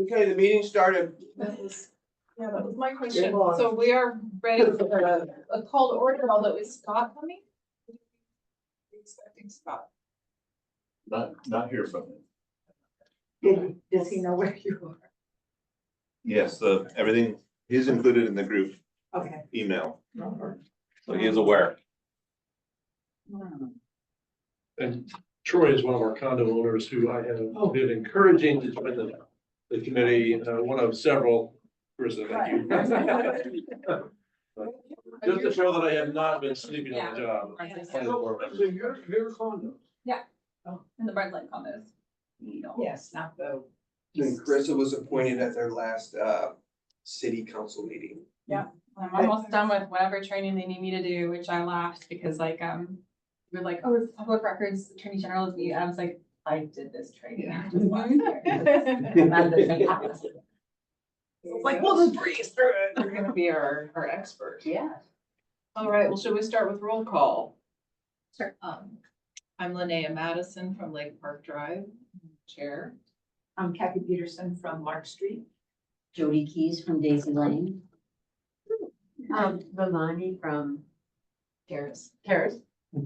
Okay, the meeting started. That was my question. Go on. So we are ready for a call to order, although is Scott coming? Expecting Scott. Not hear from him. Does he know where you are? Yes, everything, he's included in the group Okay. email, so he is aware. And Troy is one of our condo owners who I have been encouraging to join the committee, one of several. Chris, thank you. Just to show that I have not been sleeping on the job. You're condo. In the Brent Lake condos. No. Yes, not the. And Carissa was appointed at their last city council meeting. I'm almost done with whatever training they need me to do, which I laughed because we're like, oh, it's public records, attorney general is me. I was like, I did this training. just last year." Like, we'll just breeze through it. You're gonna be our expert. Yeah. All right, well, should we start with roll call? Sure. I'm Linnea Madison from Lake Park Drive, Chair. I'm Kathy Peterson from Mark Street. Jody Keys from Daisy Lane. Vamani from Terrace. Terrace. I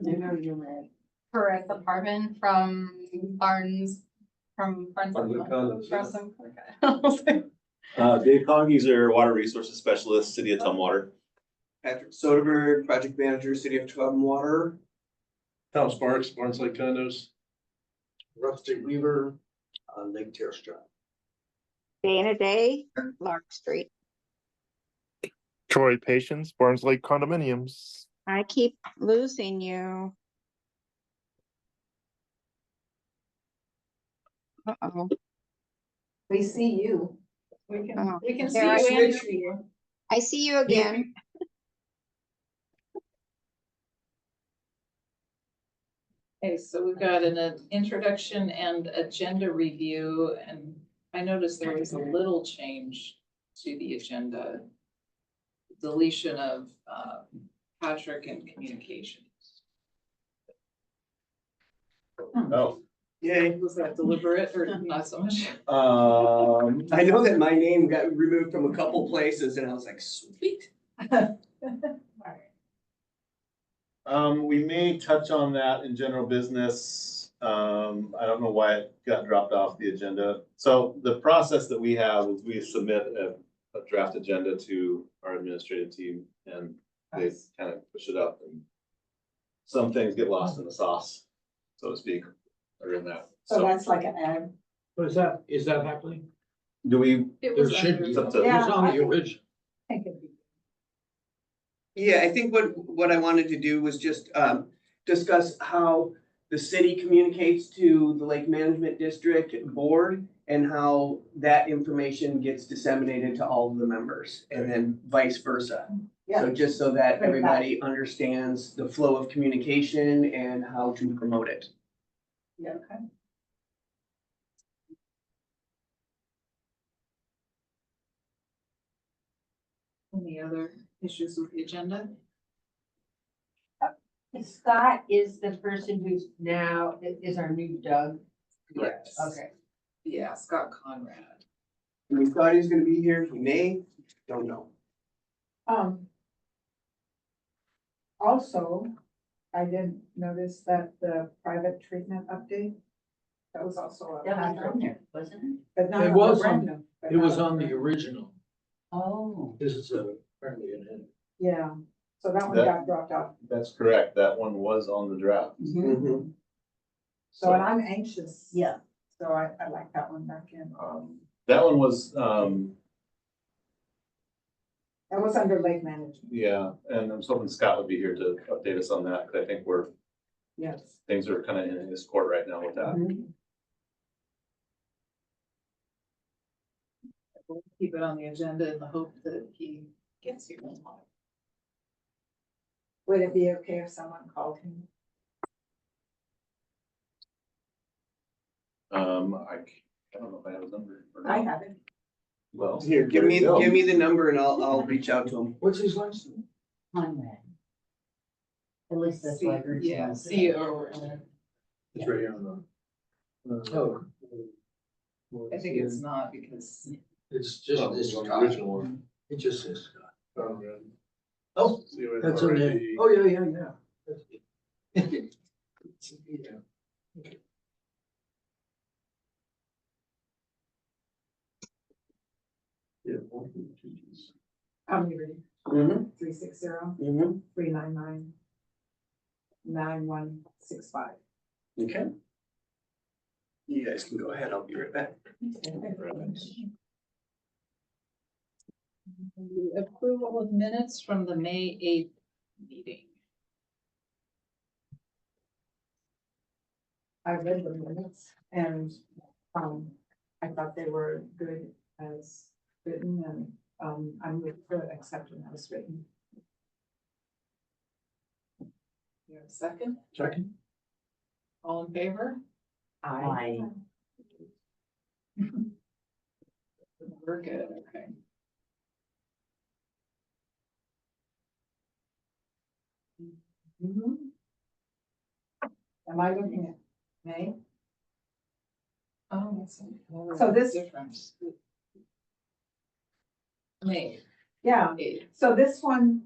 know you live. Carissa Parvin from Barnes. Barnes and Condos, Dave Congeezer, Water Resources Specialist, City of Tumwater. Patrick Soderberg, project manager, city of Tumwater. Tom Sparks, Barnes Lake Condos. Rusty Weaver, Lake Terrace Drive. Dana Day, Lark Street. Troy Patience, Barnes Lake Condominiums. I keep losing you. Uh-oh. We see you. We can, Oh, we can see there I you and switch. hear you. I see you again. Okay, so we've got an introduction and agenda review, and I noticed there was a little change to the agenda. Deletion of Patrick and communications. Oh. Yay. Was that deliberate or not so much? I know that my name got removed from a couple places and I was like, sweet. We may touch on that in general business. I don't know why it got dropped off the agenda. So the process that we have is we submit a draft agenda to our administrative team and they kind of push it up and some things get lost in the sauce, so to speak, or in that. So that's like an ad. What is that? Is that happening? Do we? It was There should under- be. It's up to- Yeah. It's on the original. I think it'd be. Yeah, I think what I wanted to do was just discuss how the city communicates to the Lake Management District Board and how that information gets disseminated to all of the members and then vice versa. Yeah. So just so that everybody understands the flow of communication and how to promote it. Yeah, okay. Any other issues with the agenda? Scott is the person who's now, is our new Doug. Yes. Okay. Yeah, Scott Conrad. We thought he was gonna be here, he may, don't know. Also, I did notice that the private treatment update, that was also. That was on there, wasn't it? But not It on was the on- random, but It was not on the original. Oh. This is apparently an edit. Yeah, so that one That- got dropped off. That's correct. That one was on the draft. Mhm. So, and I'm anxious. Yeah. So I like that one back in. That one was, That was under lake management, yeah, and I'm hoping Scott would be here to update us on that, because I think yes. things are kind of in his court right now with that. Mhm. We'll keep it on the agenda in the hope that he gets here in time. Would it be okay if someone called him? I don't know if I have his number. or I not. have it. Well, Here, give there me, you go. give me the number and I'll reach out to him. What's his last name? Conrad. At least that's what I heard. Yeah, someone say. CEO. It's right here on the. Oh. I think it's not because, It's just Well, this it's on the Scott. original one. It just says Scott. Oh, That's in there. Oh, yeah, yeah, yeah. Yeah. Yeah. I'm ready. Mm-hmm, 360-399-9165. okay. You guys can go ahead, I'll be right back. approval of minutes from the May 8th meeting. I read the minutes and, I thought they were good as written and, I'm with for accepting as written. You have a second? Second. All in favor? I, We're good, okay. Am I looking at May? Oh, that's. So this- Difference. May Yeah, 8th. so this one.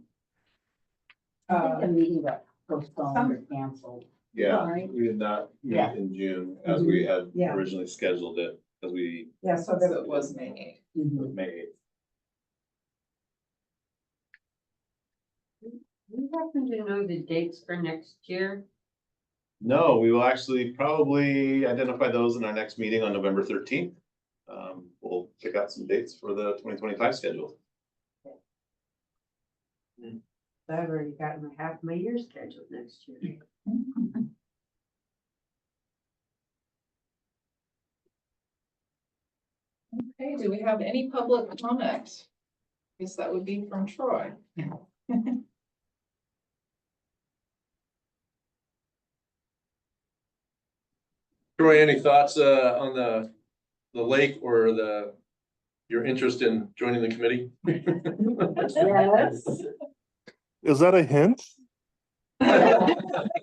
I think the meeting got some- postponed or canceled. Yeah, Alright. we did not meet Yeah. in June as we had Yeah. originally scheduled it, because we, Yeah, so So that it was May 8th. Mhm. May 8th. Do you happen to know the dates for next year? No, we will actually probably identify those in our next meeting on November 13th. We'll pick out some dates for the 2025 schedule. I've already gotten half my year scheduled next year. Okay, do we have any public comment? Guess that would be from Troy. Troy, any thoughts on the lake or your interest in joining the committee? Yes. Is that a hint?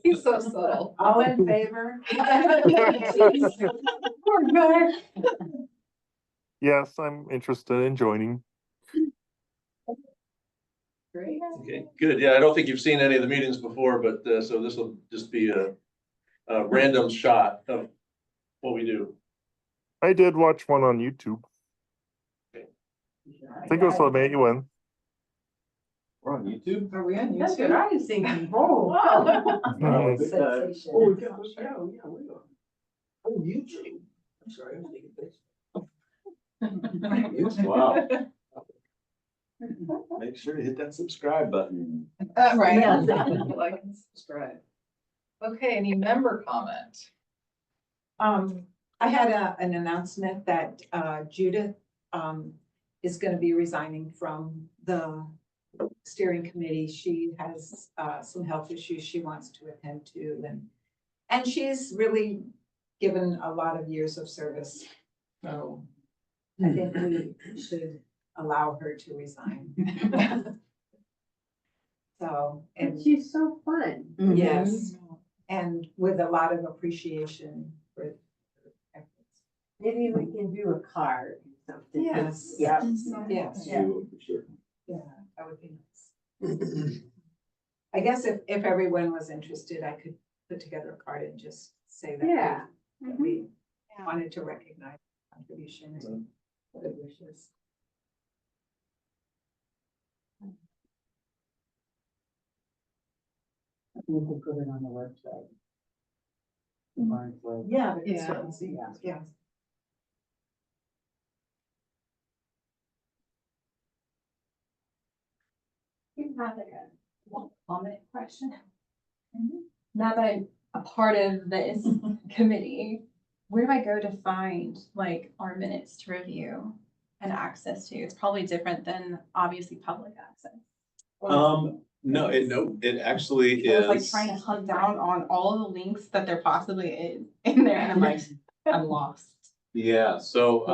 He's so subtle. All in favor? Yes, I'm interested in joining. Great. Okay, good. Yeah, I don't think you've seen any of the meetings before, but so this will just be a random shot of what we do. I did watch one on YouTube. I think it was the May one. We're on YouTube? Are we on That's what YouTube? I was thinking. Oh. Mhm. Sensation. Oh, we got, yeah, we are. Oh, YouTube. I'm sorry, I was thinking Facebook. Wow. Make sure to hit that subscribe button. Right. Yeah. Like and subscribe. Okay, any member comment? I had an announcement that Judith is gonna be resigning from the steering committee. She has some health issues she wants to attend to and she's really given a lot of years of service. So I think we should allow her to resign. So, and She's so fun. yes, and with a lot of appreciation for her efforts. Maybe we can do a card or something. Yes. Yeah. Yes, Yeah. yeah, that would be nice. I guess if everyone was interested, I could put together a card and just say that. Yeah. That we wanted to recognize contribution and good wishes. We could put it on the website. Yeah. Yeah. Yeah. You have like a comment question. Now that I'm a part of this committee, where do I go to find like our minutes to review and access to? It's probably different than obviously public access. No, it actually I was like is. trying to hunt down on all the links that there possibly is in there and I'm like, I'm lost. Yeah, so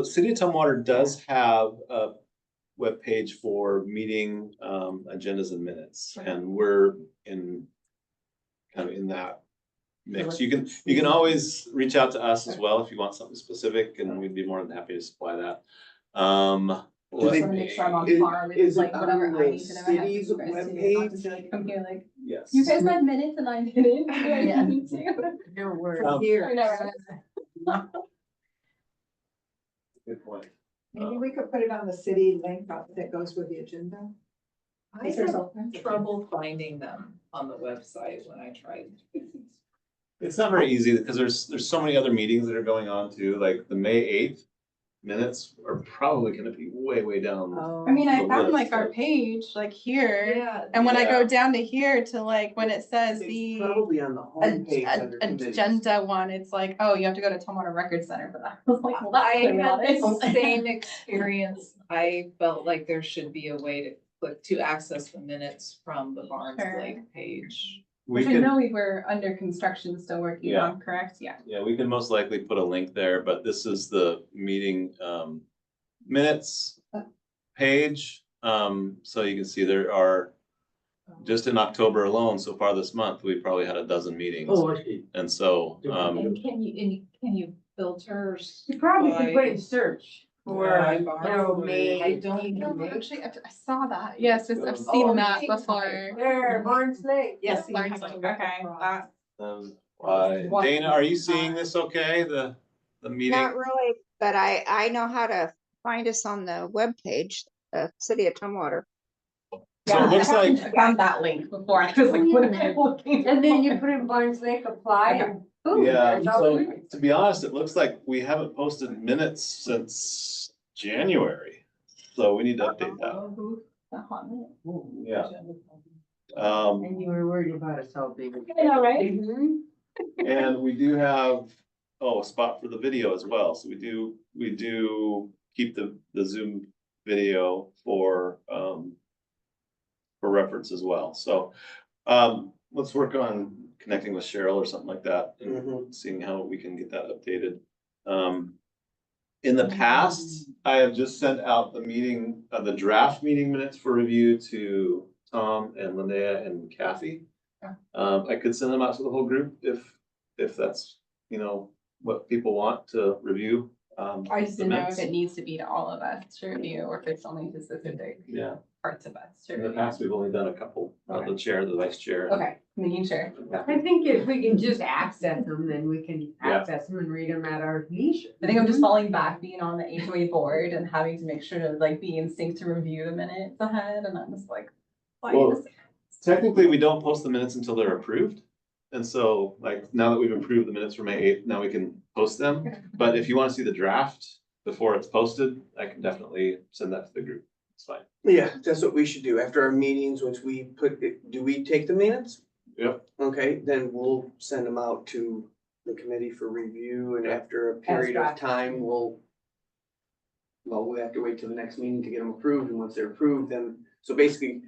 City of Tumwater does have a webpage for meeting agendas and minutes, and we're kind of in that mix. You can always reach out to us as well if you want something specific, and we'd be more than happy to supply that. Do they- Just wanna make sure I'm on is- par with is it like whatever on I the need to know. I have city's you guys too, not webpage? just like come here like, Yes. you guys had minutes and I didn't. Yeah. I need to. Your word. Um, Here. I know. Good point. Maybe we could put it on the city link that goes with the agenda. I Is there had something? trouble finding them on the website when I tried. It's not very easy because there's so many other meetings that are going on too, like the May 8th minutes are probably gonna be way down. I mean, I The found list, like our like- page, like here, Yeah. and when I go Yeah. down to here to like, when it says It's the probably on the homepage under committees. agenda one, it's like, oh, you have to go to Tumwater Records Center for that. I was like, well, that's I clearly had not it. the same experience. I felt like there should be a way to click to access the minutes from the Barnes Sure. Lake page. We Which I can, know we were under construction still working Yeah. on, correct? Yeah. yeah, we can most likely put a link there, but this is the meeting minutes page. So you can see there are, just in October alone, so far this month, we probably had a dozen meetings. Oh, I see. And so, And can you filter? You probably could put by- in search for, by you Barnes know, Lake? May. I don't No, know. actually, I saw that. Yes, I've Oh, seen that okay. before. There, Barnes Lake. Yes, Barnes Lake, okay, that, Dana, are you seeing this okay, the meeting? Not really, but I know how to find us on the webpage, the City of Tumwater. So it looks like, I found that link before. I was like, what am I looking? And then you for? put in Barnes Lake, apply, and boom. yeah, there's all the so minutes. to be honest, it looks like we haven't posted minutes since January. So we need to update that. Oh, The hot minute. Yeah. And you were worried about us all being. I know, right? Mhm. And we do have, a spot for the video as well. So we do keep the Zoom video for reference as well. So, let's work on connecting with Cheryl or something like that and seeing how we can get that updated. In the past, I have just sent out the draft meeting minutes for review to Tom and Linnea and Kathy. I could send them out to the whole group if that's, what people want to review. I just the didn't know minutes. if it needs to be to all of us to review or if it's only to specific Yeah, parts of us to in the review. past, we've only done a couple, the chair, the vice chair. Okay, making sure. I think if we can just access them, then we can Yeah. access them and read them at our leisure. I think I'm just falling back being on the HOA board and having to make sure to like be in sync to review the minutes ahead and I'm just like. why Well, is- Technically, we don't post the minutes until they're approved. And so, like, now that we've approved the minutes for May 8th, now we can post them. But if you want to see the draft before it's posted, I can definitely send that to the group. It's fine. Yeah, that's what we should do. After our meetings, once we do we take the minutes? Yep. Okay, then we'll send them out to the committee for review and after a period of draft. time, we'll have to wait till the next meeting to get them approved, and once they're approved, then, so basically,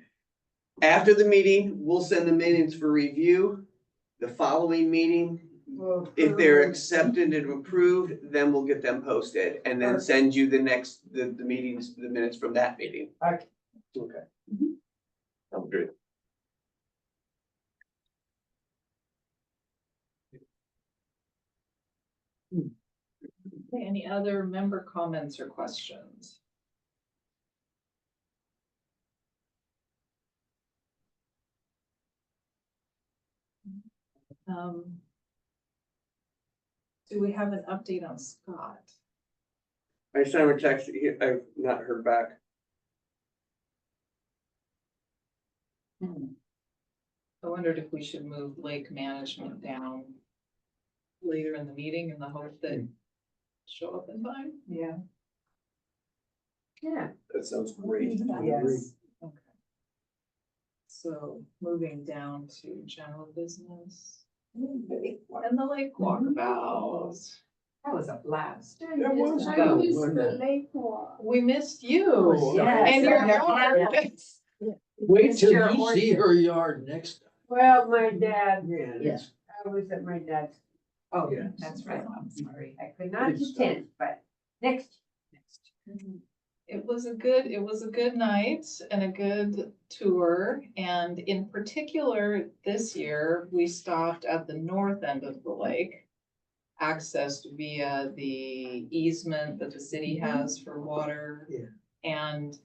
after the meeting, we'll send the minutes for review. The following meeting, if they're accepted and approved, then we'll get them posted and then send you the minutes from that meeting. Okay. Okay. Sounds great. Okay, any other member comments or questions? Do we have an update on Scott? I sent him a text, I've not heard back. I wondered if we should move lake management down later in the meeting in the hope that show up in time. Yeah. Yeah. That sounds great. Yes. Okay. So moving down to general business. And the lake walkabouts. That was a blast. That was I good. miss the lake walk. We missed you. Oh, yes. And your Yeah. yard. Wait till Mr. you see her yard next time. Well, my dad, Yes. I was at my dad's. Oh, Yeah. that's right. I'm sorry. I could not attend, but next. It was a good night and a good tour. And in particular, this year, we stopped at the north end of the lake, accessed via the easement that the city has for water. Yeah. And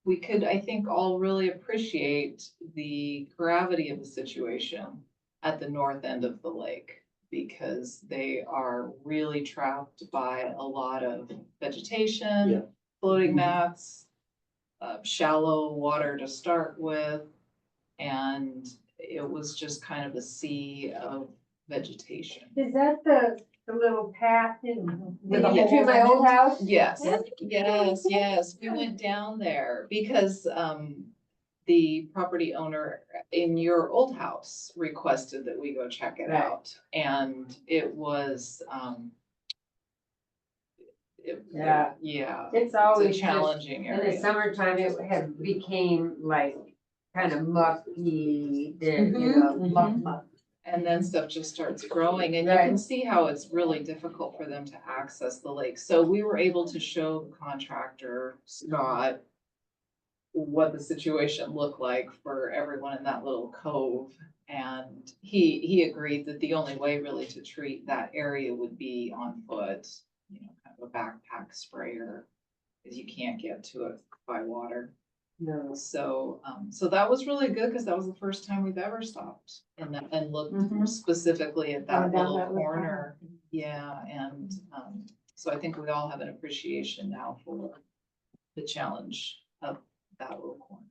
we could, I think, all really appreciate the gravity of the situation at the north end of the lake, because they are really trapped by a lot of Yeah. vegetation, floating mats, shallow water to start with, and it was just kind of a sea of vegetation. Is that the little path in, With a between hole my in old it? house? Yes, yes, we went down there because, the property owner in your old house requested that we go check it Right. out, and it was, Yeah. yeah, It's it's a always just, challenging in the area. summertime, it had became like kind of mucky, you know, muck. And then stuff just starts growing, and you can Right. see how it's really difficult for them to access the lake. So we were able to show the contractor, Scott, what the situation looked like for everyone in that little cove. And he agreed that the only way really to treat that area would be on foot, you know, kind of a backpack sprayer, because you can't get to it by water. No. So, so that was really good, because that was the first time we've ever stopped and looked Mhm. specifically at that Going down little that little corner. Yeah, and, so I think we all have an appreciation now for the challenge of that little corner.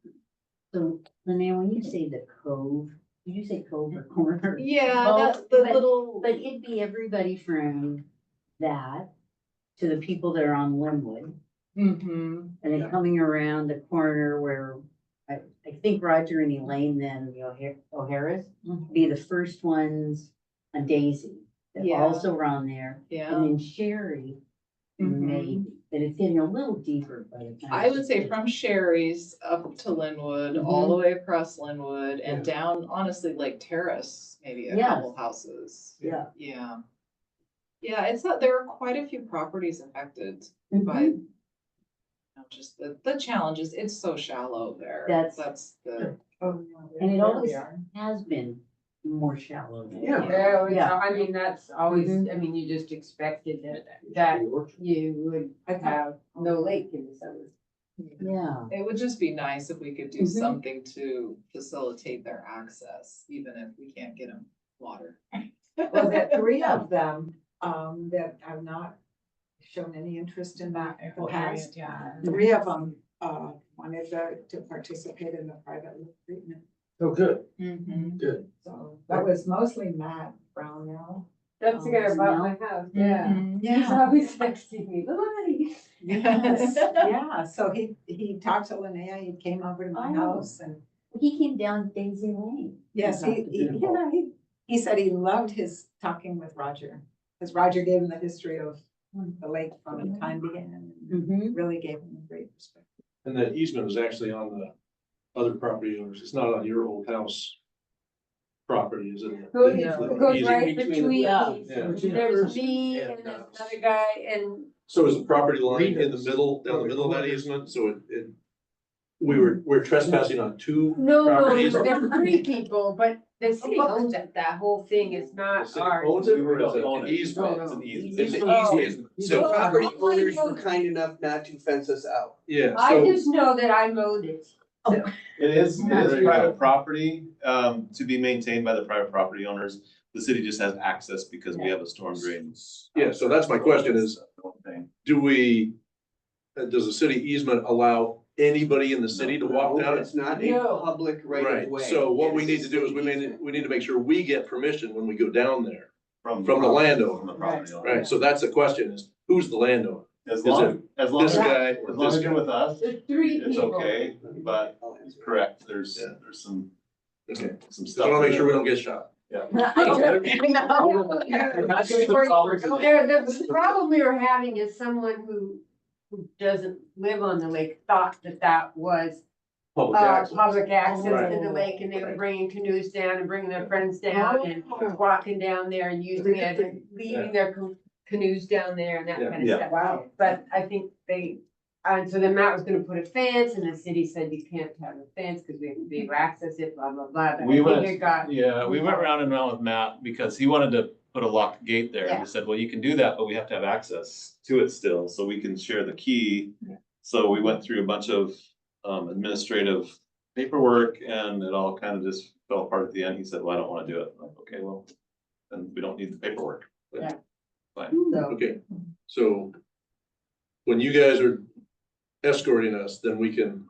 So, Linnea, when you say the cove, did you say cove or corner? Yeah, Well, that's the but- little, But it'd be everybody from that to the people that are on Linwood, mhm, and then coming around the corner where I think Roger and Elaine, then the O'Hara's, be the first ones on Daisy, that Yeah. also were on there. And yeah. then Sherry, Mhm. maybe, but it's getting a little deeper by the time. I would say from Sherry's up to Linwood, all the way across Linwood and down, honestly, Lake Terrace, maybe a Yes. couple houses. Yeah. Yeah. Yeah, it's not, there are quite a few properties affected by, you know, just the challenges. It's so shallow there. That's- the, Oh, And it always has been more shallow. there. Yeah. Yeah. I mean, that's always, I mean, you just expected that you would have no lake in the summer. Yeah. it would just be nice if we could do Mhm. something to facilitate their access, even if we can't get them water. Well, the three of them, that have not shown any interest in that in the past. Three of them, wanted to participate in the private lake treatment. Oh, good, Mhm. good. So that was mostly Matt Brownell. That's the guy who bought my house, yeah. Mhm. He's always texting me, "Look." Yes, yeah, so he talked to Linnea, he came over to my Oh. house and, He came down Daisy Lane. yes, he said he loved his talking with Roger. Because Roger gave him the history of the lake from the time began, and Mm-hmm. really gave him a great perspective. And that easement is actually on the other property owners. It's not on your old house property, is it? It No. goes right Between between, Yeah. there's me and and, another guy and So is the property line in the Readers. middle, down the middle of that easement, so we're trespassing on two No, properties? there's three people, but the city owns it, that whole thing is The not city ours. owns it, or We is it don't an own it. easement? It's an easement. It's an Oh. easement. The So, property owners were kind enough not to fence us out. yeah, I so, just know that I mowed it. It is There you private go. property, to be maintained by the private property owners. The city just has access because we have a storm drain. yeah, so that's my question is, That's the only thing. does the city easement allow anybody in the city to walk down it? It's not a No. public right of way. So what we It need is to do is a we city need to make sure we get permission when we go down there, From From the landowner. From the property owner. right? So that's the question is, who's the landowner? As Is long, as long This as, guy, as or long this as you're guy? with us, There's three it's people. okay, but correct, there's Yeah. some, Okay, some so stuff. I wanna make sure we don't get shot. Yeah. The problem we were having is someone who doesn't live on the lake thought that was Public access. public access to Right. the lake, and they were bringing canoes down and bringing their friends down and walking down there and using it and leaving their canoes down there and that Yeah. kind of Yeah. stuff. Wow. But I think they And so then Matt was gonna put a fence and the city said you can't have a fence because we have to be able to access it, blah, blah, blah. But I We think went, it got- yeah, we went round and round with Matt because he wanted to put a locked gate there. And Yeah. we said, well, you can do that, but we have to have access to it still, so we can share the key. So we went through a bunch of administrative paperwork and it all kind of just fell apart at the end. He said, well, I don't wanna do it. I'm like, okay, well, then we don't need the paperwork. But Yeah. Fine. So, Okay, so when you guys are escorting us, then we can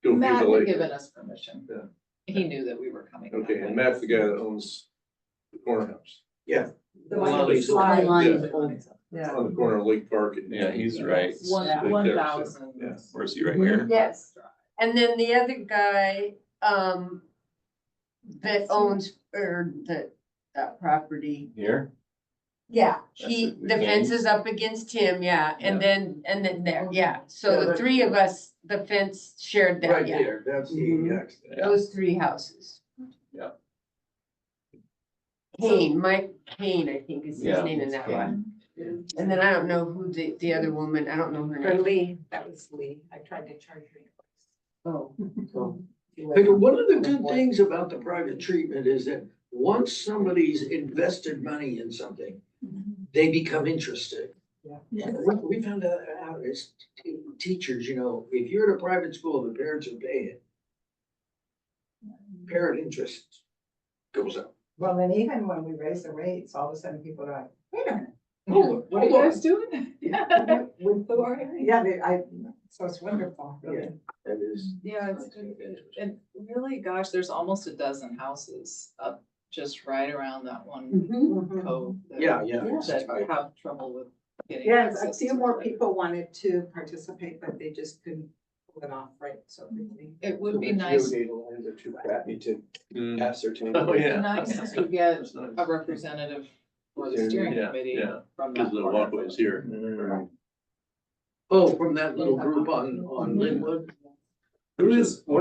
go view Matt the had lake. given us permission. Yeah. He knew that we were coming. that Okay, way. and Matt's the guy that owns the corner house The Well, one he's- that slide. Line Yeah. old- yeah. on the corner of Lake Park. and- Yeah, he's right. One, Right there, so, 1,000. yeah. Where's he right here? Yes. And then the other guy, that owns, or that property, Here? yeah, That's he, it, the fence Haynes. is up against him, yeah, and then there, yeah. So Yeah, the that- three of us, the fence shared that, Right yeah, there, that's the, Mhm. Yeah. those three houses. Yeah. Kane, Mike Kane, I think is his Yeah, name in it's that Kane. one. And then I don't know who the other woman, I don't know her Or name. Lee, that was Lee. I tried to charge her. Oh. Like, one of the good things about the private treatment is that once somebody's invested money in something, they become interested. Yeah. We found that out as teachers, you know, if you're at a private school, the parents are paying. Parent interest goes up. Well, and even when we raise the rates, all of a sudden people are like, wait a minute. Hold What are you on. guys doing? Yeah, so it's wonderful, really. Yeah, that is. Yeah, it's good. And really, gosh, there's almost a dozen houses up just right around that one Mhm. cove. that- Yeah, yeah. That have trouble with getting. Yeah, a access few to more it. people wanted to participate, but they just couldn't pull it off right so quickly. It would be nice, Are too crappy to Mm. ascertain. Oh, yeah. nice to get That's nice. a representative for the steering Yeah, committee yeah. from Cause that the part. walkway is here. Oh, from that little group on Linwood? Where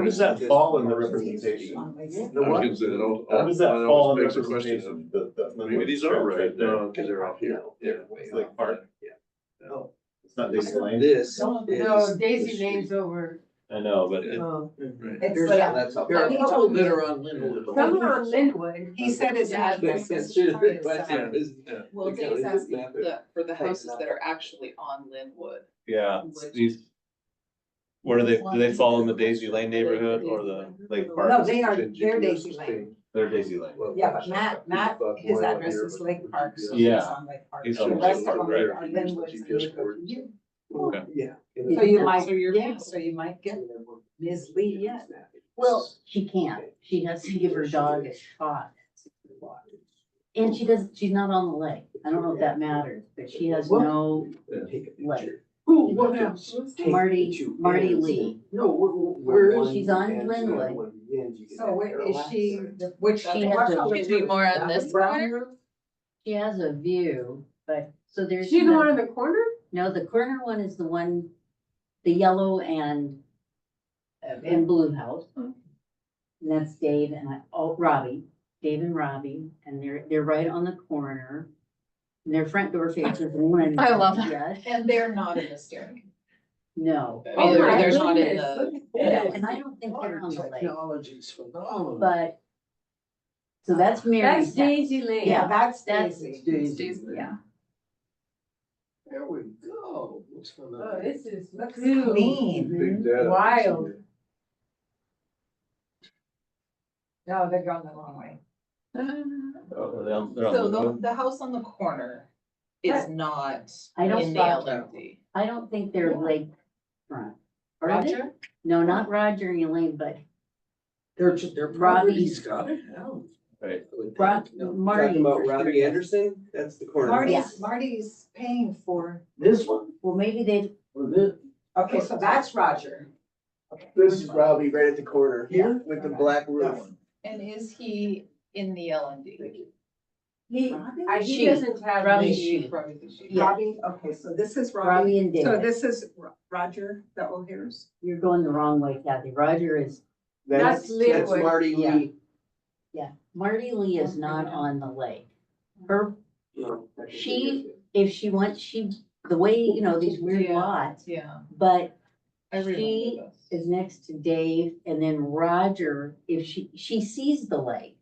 does that fall in the representation? I was gonna say that all. How does that I fall in always makes a question representation? of, maybe these are right, no, cause they're off here. Yeah. It's like park. Oh. It's not Daisy Lane. This. No, is Daisy the Lane's street. over. I know, but it, Oh. Right. It's There's, like, there are a couple that are on Linwood. Some are on Linwood. he said his address is. Yeah, is, Well, Dave's asking for the houses that are actually on Linwood. yeah, these. Where do they fall in the Daisy Lane neighborhood or the Lake Park? No, they're Daisy Lane. They're Daisy Lane. Yeah, but Matt, his address is Lake Park, so he's Yeah. on Lake Park. He's The on rest Lake of Park, them right. are Linwood, and they go to you. Okay. Yeah. So you might, So you're- yeah, so you might get Ms. Lee yet. Well, she can't. She has to give her dog a shot. And she's not on the lake. I don't know if that matters, but she has no Take a lake. picture. Who, what else? Marty Lee. No, where is? She's on Linwood. So where is she, which She she has has a- Should be more on this corner? She has a view, but, so there's. She's the one in the corner? No, the corner one is the one, the yellow and blue house. And that's Dave and Robbie, Dave and Robbie, and they're right on the corner. And their front door faces one. I love that. Yes, And they're not in the steering committee. no. I Oh mean, my they're not in goodness, the. look at Yeah, this. and I don't think they're on the lake, Technology's phenomenal. but. So that's Mary's. That's Daisy Lane. Yeah, that's that's- Daisy. Yeah. There we go. Looks Oh, phenomenal. this is Looks too clean. Big data. wild. No, they're going the wrong way. Oh, they're on So Linwood? the house on the corner is not I don't in the stop LMD. I don't think they're lakefront. Are they? Roger? No, not Roger and Elaine, but Their Robbie. property's got it now. Right. Marty. Talking about for sure Robbie does. Anderson, that's the corner. Marty's paying for, This one, Well, maybe they, or this? okay, so that's Roger. Okay. This is Robbie right at the corner here with the black That roof. one. And is he in the LMD? He She- doesn't have. Robbie the- she. Yeah. Robbie, okay, so this is Robbie Robbie. and So David. this is Roger, the O'Hare's. You're going the wrong way, Kathy. Roger is, That's Linwood. Marty Yeah. Lee. Marty Lee is not on the lake. Her, No. She- if she wants, she the way, you know, these weird Yeah. lots, Yeah. but I remember she this. is next to Dave, and then Roger, if she sees the lake.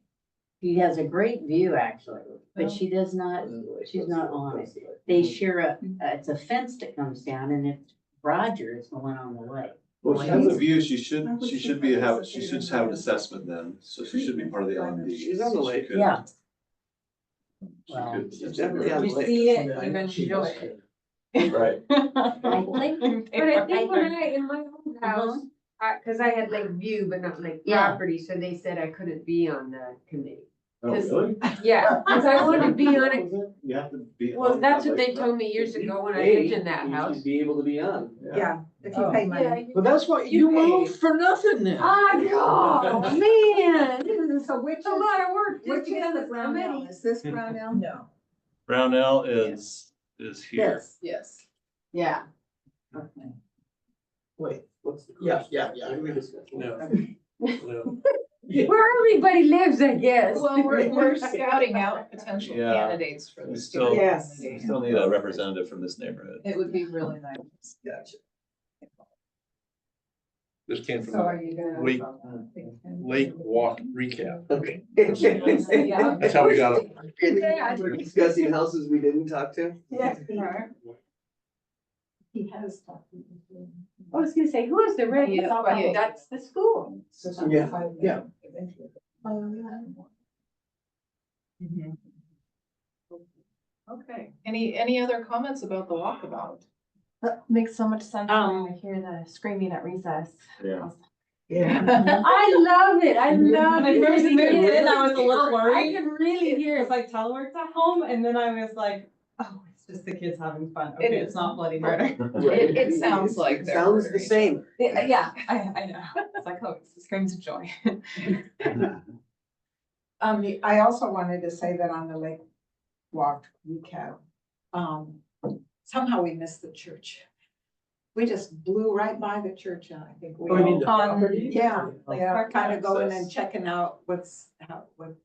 She has a great view, actually, but she does not, she's not on it. They share it's a fence that comes down, and it's Roger is the one on the lake. Well, she has a view, she should have an assessment then, so she should be part of the LMD. She's on the So she lake. could- Yeah. she Well, could- She's definitely on the You lake. see it, you're gonna enjoy it. Right. I think, But I think when in my old house, cause I had lake view, but not lake Yeah. property, so they said I couldn't be on the committee. Oh, really? Yeah, cause I wanted to be on it. You have to be. Well, on that's that what they lake. told me years ago when I Hey, lived in that you house. should be able to be on. Yeah, if you Oh. pay money. Well, that's what you moved for nothing then. Oh, man, this is So which a lot of work just which to is get the this Brownell? committee. Is this Brownell? No. Brownell is here. this, Yes. Yeah. Wait, what's the? Yeah, question? yeah. What are we discussing? No. No. Where everybody lives, I guess. Well, we're scouting out potential Yeah. candidates for We the still- steering Yes. We committee. still need a representative from this neighborhood. It would be really nice. Gotcha. This came So from are you gonna? Lake Walk Recap. Okay. Yeah. That's how we got it. We're discussing houses we didn't talk to. Yeah. He has talked to me. I was gonna say, who is the red? Yeah, Oh, yeah. that's the school. Yeah, yeah. Mhm. Okay, any other comments about the walkabout? That makes so much sense when I hear the screaming at recess. Yeah. Yeah. I love it, I love When it. I first moved in, I was a little I worried. can really hear It's it. like telework's at home, and then I was like, oh, it's just the kids having fun. It Okay, is. it's not bloody murder. It sounds like It they're sounds the murdering same. Yeah, I know. It's like, oh, it's the screams of joy. I also wanted to say that on the Lake Walk recap, somehow we missed the church. We just blew right by the church, and I think we. Oh, you mean the On- property? Yeah, Like yeah, park kind of going access. and checking out what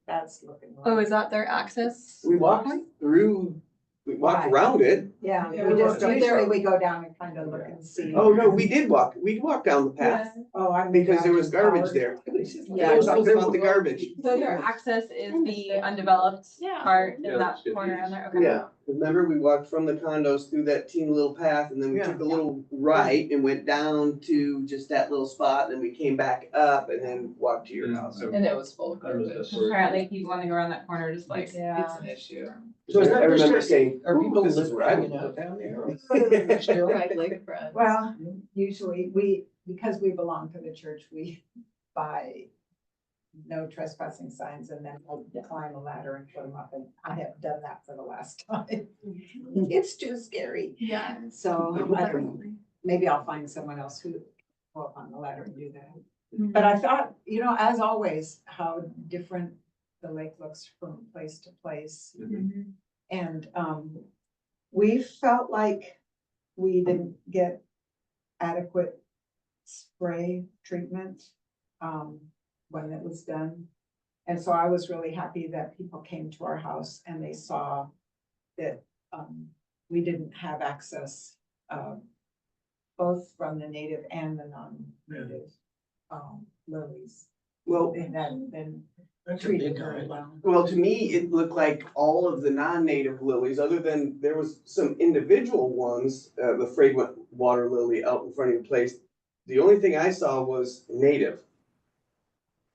that's looking like. Oh, is that their access? We walked through, we walked Right. around it. Yeah, Yeah, we we just, walked usually we go down and kind of look and see. Oh, no, we walked down the path Oh, I. because there was garbage there. Yeah. We talked about the garbage. So their access is the undeveloped Yeah. part Yeah, in that it's corner good. on there, okay. Yeah, remember we walked from the condos through that teeny little path and then we Yeah. took a little right and went down to just that little spot. And then we came back up and then walked to your house. And it was full of I was garbage. the Apparently people wanting to go around that corner just like, It's an issue. So is I that remember just, saying, are people this is where I hanging would out down there? Right, lakefront. Well, usually because we belong to the church, we buy no trespassing signs and then we'll climb a ladder and put them up, and I have done that for the last time. It's too scary. yeah. So I don't know, maybe I'll find someone else who will go up on the ladder and do that. But I thought, as always, how different the lake looks from place to place. And we felt like we didn't get adequate spray treatment when it was done. And so I was really happy that people came to our house and they saw that we didn't have access both from the native and the non-native lilies. well, They hadn't been That's a treated big very island. well. well, to me, it looked like all of the non-native lilies, other than there was some individual ones, the fragrant water lily out in front of your place. The only thing I saw was native.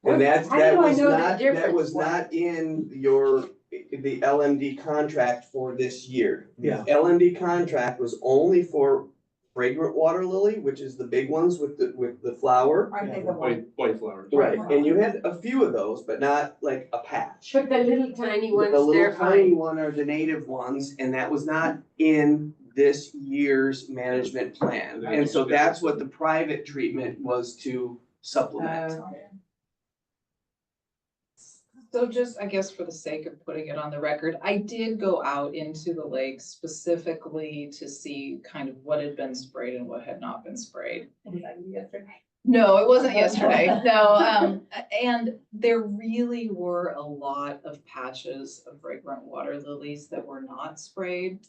And that How do I was know the not, that difference? was not in the LMD contract for this year. Yeah. LMD contract was only for fragrant water lily, which is the big ones with the flower. Aren't they the one? White flowers. Right, and you had a few of those, but not like a patch. But the little tiny But ones, the they're little tiny fine. one are the native ones, and that was not in this year's management plan. And so that's what the private treatment was to supplement. So just, I guess, for the sake of putting it on the record, I did go out into the lake specifically to see kind of what had been sprayed and what had not been sprayed. No, it wasn't yesterday, no, and there really were a lot of patches of fragrant water lilies that were not sprayed.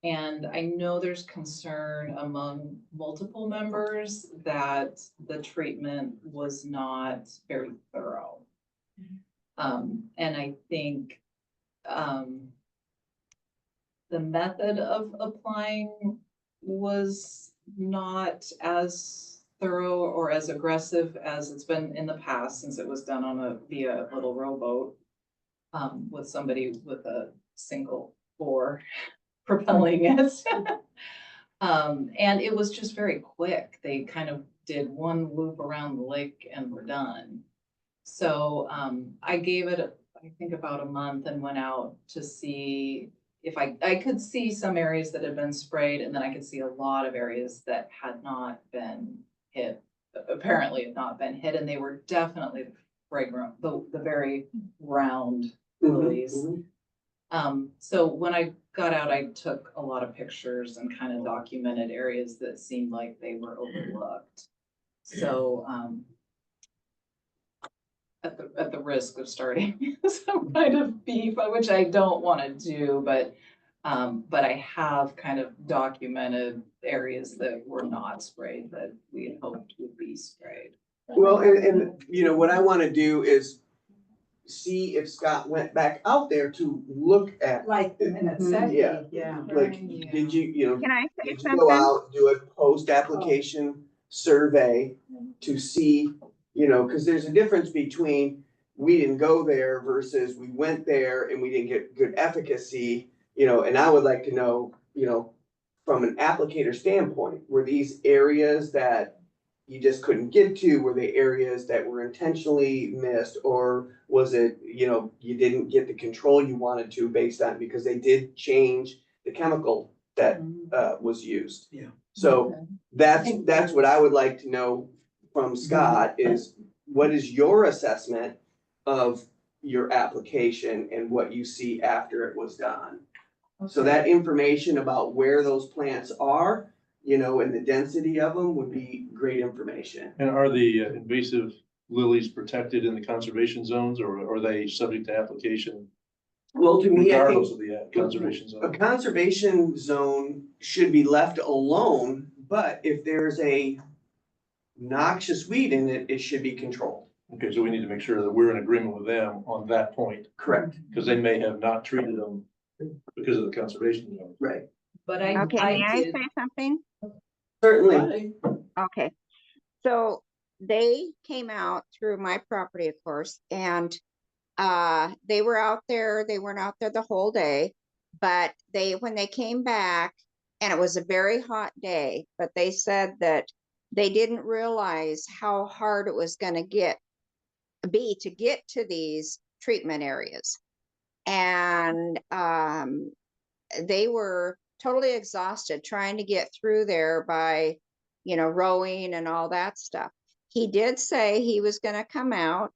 And I know there's concern among multiple members that the treatment was not very thorough. And I think, the method of applying was not as thorough or as aggressive as it's been in the past, since it was done via a little rowboat. With somebody with a single oar propelling it. And it was just very quick. They kind of did one loop around the lake and were done. So, I gave it, I think about a month and went out to see if I could see some areas that had been sprayed, and then I could see a lot of areas that had not been hit, apparently had not been hit, and they were definitely fragrant, the very round lilies. So when I got out, I took a lot of pictures and kind of documented areas that seemed like they were overlooked. So, at the risk of starting some kind of beef, which I don't want to do, but I have kind of documented areas that were not sprayed that we had hoped would be sprayed. Well, and, you know, what I wanna do is see if Scott went back out there to look at, Like the minute said, Yeah. yeah. like, did you, Can I say did you go something? out, do a post-application survey to see, you know, cause there's a difference between we didn't go there versus we went there and we didn't get good efficacy, you know, and I would like to know, you know, from an applicator standpoint, were these areas that you just couldn't get to? Were they areas that were intentionally missed? Or was it, you know, you didn't get the control you wanted to based on, because they did change the chemical that was used? Yeah. So that's what I would like to know from Scott is, what is your assessment of your application and what you see after it was done? So that information about where those plants are, you know, and the density of them would be great information. And are the invasive lilies protected in the conservation zones, or are they subject to application Well, to me, I regardless think of the conservation a zone? conservation zone should be left alone, but if there's a noxious weed in it, it should be controlled. Okay, so we need to make sure that we're in agreement with them on that point, Correct. because they may have not treated them because of the conservation zone. Right. But I Okay, may I did. say something? Certainly. Okay, so they came out through my property, of course, and they were out there, they weren't out there the whole day, but when they came back, and it was a very hot day, but they said that they didn't realize how hard it was gonna be to get to these treatment areas. And they were totally exhausted trying to get through there by, you know, rowing and all that stuff. He did say he was gonna come out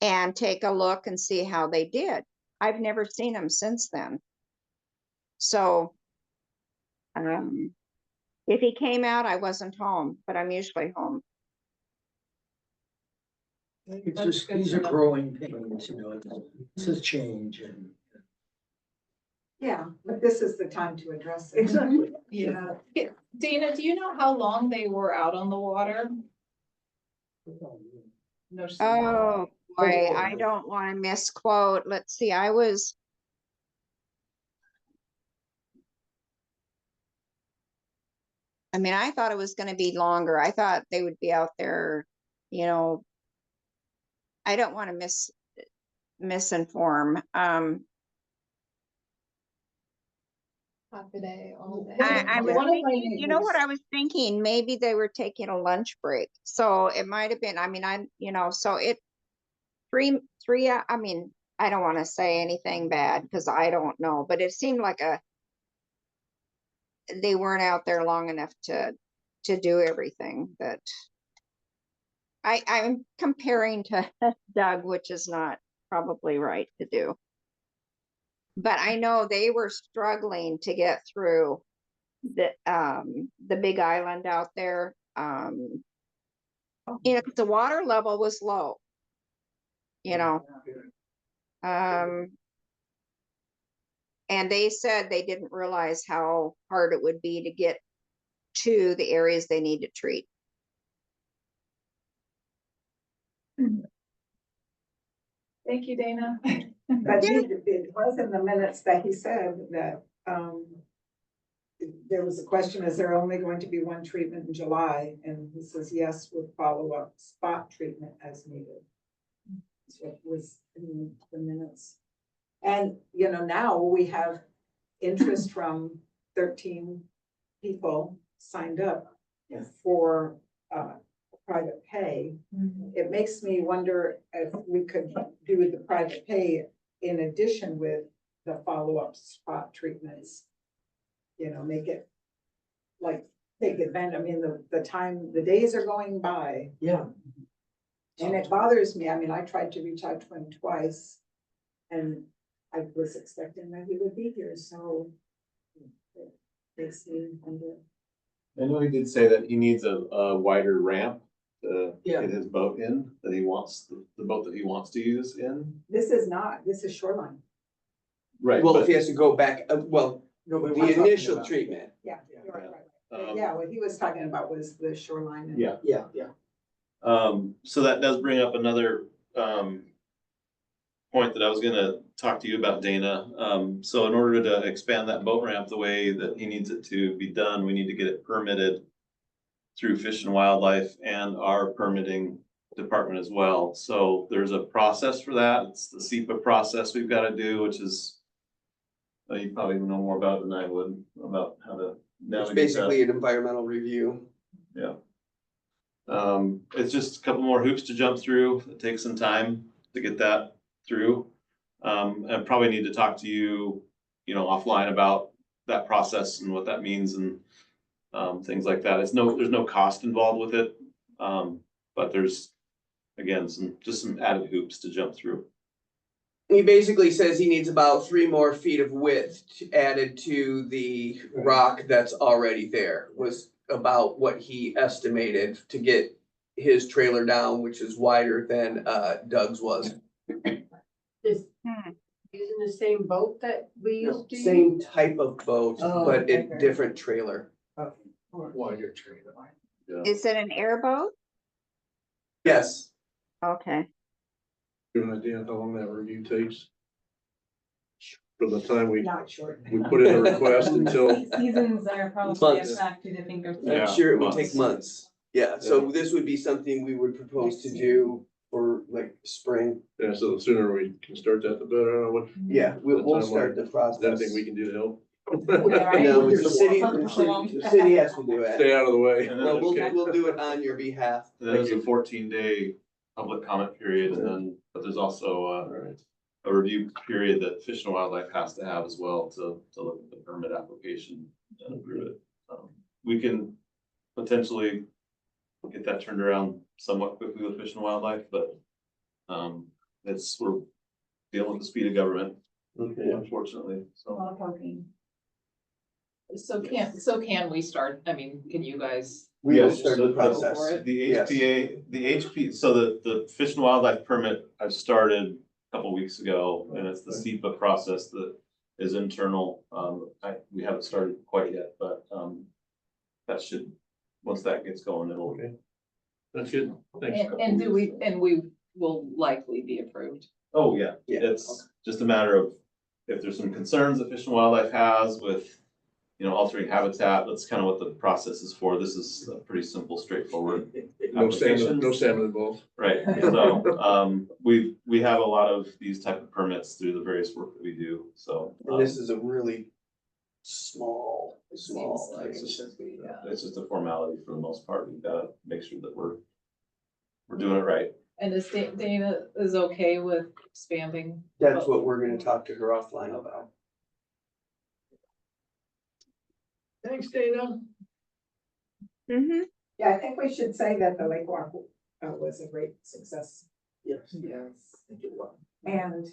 and take a look and see how they did. I've never seen him since then. So, if he came out, I wasn't home, but I'm usually home. It's just, these are growing pains, you know, it's a change and. Yeah, but this is the time to address it. Exactly. Yeah. Dana, do you know how long they were out on the water? No. Oh, boy, I don't want to misquote. Let's see, I mean, I thought it was gonna be longer. I thought they would be out there, you know. I don't want to misinform. Half a day, all day. I was One of my thinking, you know what neighbors- I was thinking? Maybe they were taking a lunch break. So it might have been, I mean, you know, so three, I mean, I don't want to say anything bad because I don't know, but it seemed like they weren't out there long enough to do everything that I'm comparing to Doug, which is not probably right to do. But I know they were struggling to get through the big island out there. You know, 'cause the water level was low. You know, And they said they didn't realize how hard it would be to get to the areas they need to treat. Thank you, Dana. But it was in the minutes that he said that, there was a question, is there only going to be one treatment in July? And he says, yes, with follow-up spot treatment as needed. That's what was in the minutes. And, you know, now we have interest from 13 people signed up for, private pay. It makes me wonder if we could do the private pay in addition with the follow-up spot treatments. You know, make it like, take advantage, I mean, the days are going by, Yeah. and it bothers me. I mean, I tried to reach out to him twice. And I was expecting that he would be here, so. It makes me wonder. I know he did say that he needs a wider ramp to Yeah. get his boat in, that he wants, the boat that he wants to use in. This is shoreline. Right. Well, but, if he has to go back, well, No, but the we're talking initial about- treatment. Yeah, you're right. um, Yeah, what he was talking about was the shoreline. and- Yeah. Yeah. So that does bring up another, point that I was gonna talk to you about, Dana. So in order to expand that boat ramp the way that he needs it to be done, we need to get it permitted through Fish and Wildlife and our permitting department as well. So there's a process for that. It's the SEPA process we've gotta do, which is, you probably know more about it than I would, about how to It's navigate that. basically an environmental review. Yeah. It's just a couple more hoops to jump through. It takes some time to get that through. I probably need to talk to you, you know, offline about that process and what that means and things like that. There's no cost involved with it. But there's, again, some added hoops to jump through. He basically says he needs about 3 more feet of width added to the rock that's already there, was about what he estimated to get his trailer down, which is wider than Doug's was. Is Hmm. using the same boat that we used to use? Same type of boat, Oh, but a okay. different trailer. Wider trailer. Is it an airboat? Yes, Okay. Do you have an idea how long that review takes? From the time we Not short. put in a request until, Seasons are probably Months. a factor to think of. Yeah. I'm sure it would months. take months. Yeah, so this would be something we would propose to do for like spring. yeah, so the sooner we can start that, the better. I don't know what, Yeah, we'll That's start the is process. there anything we can do to help? No, it's the city has to do it. Stay out of the way. And then Well, Okay. we'll do it on your behalf. There's a 14-day public comment period and then, but there's also All right. a review period that Fish and Wildlife has to have as well to look at the permit application and approve it. We can potentially get that turned around somewhat quickly with Fish and Wildlife, but we're dealing with the speed of government, Okay. unfortunately, so. So can we start, I mean, can you guys? We will Yes, start so the process. for it. The Yes. HPA, so the Fish and Wildlife permit I've started a couple weeks ago, and it's the SEPA process that is internal. We haven't started quite yet, but that should, once that gets going, it'll. Okay. That's good. Thanks. And we will likely be approved. Oh, yeah, Yeah. it's just a matter of if there's some concerns that Fish and Wildlife has with, altering habitat, that's kind of what the process is for. This is a pretty simple, straightforward. No salmon, application. no salmon involved. Right, so, we have a lot of these type of permits through the various work that we do, so. And this is a really small. Seems like thing. it should be, yeah. It's just a formality for the most part. We've gotta make sure that we're doing it right. And is Dana is okay with expanding? That's what we're gonna talk to her offline about. Thanks, Dana. Mm-hmm. Yeah, I think we should say that the Lake Walk was a great success. Yes. Yes. I think it was. And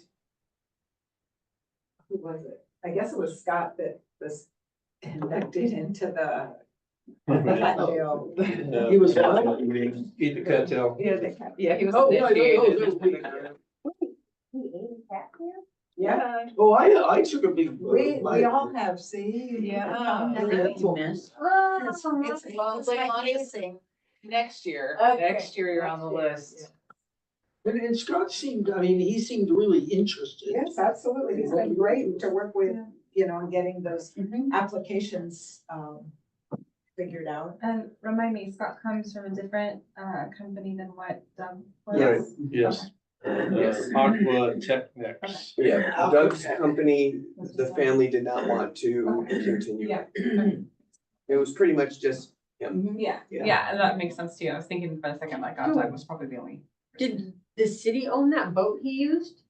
who was it? I guess it was Scott that was inducted into the. Cattail. He was what? Eat the cattail. Yeah, the cat- Yeah, he was Oh, yeah, initiated. no, Yeah, Brad? Oh, I took a big. We all have, see? Yeah. You missed. Oh, Well, Leilani, next year, Okay. next year you're on the list. And Scott seemed, I mean, he seemed really interested. Yes, absolutely. He's been great to work with, you know, and getting those Mhm. applications, figured out. And remind me, Scott comes from a different company than what Doug was? Right. Yes. Yes. Aqua Technics. Yeah, Doug's company, the family did not want to continue. Yeah. It was pretty much just him. Yeah, Yeah. yeah, and that makes sense too. I was thinking for a second, like, oh, Doug was probably the only. Did the city own that boat he used?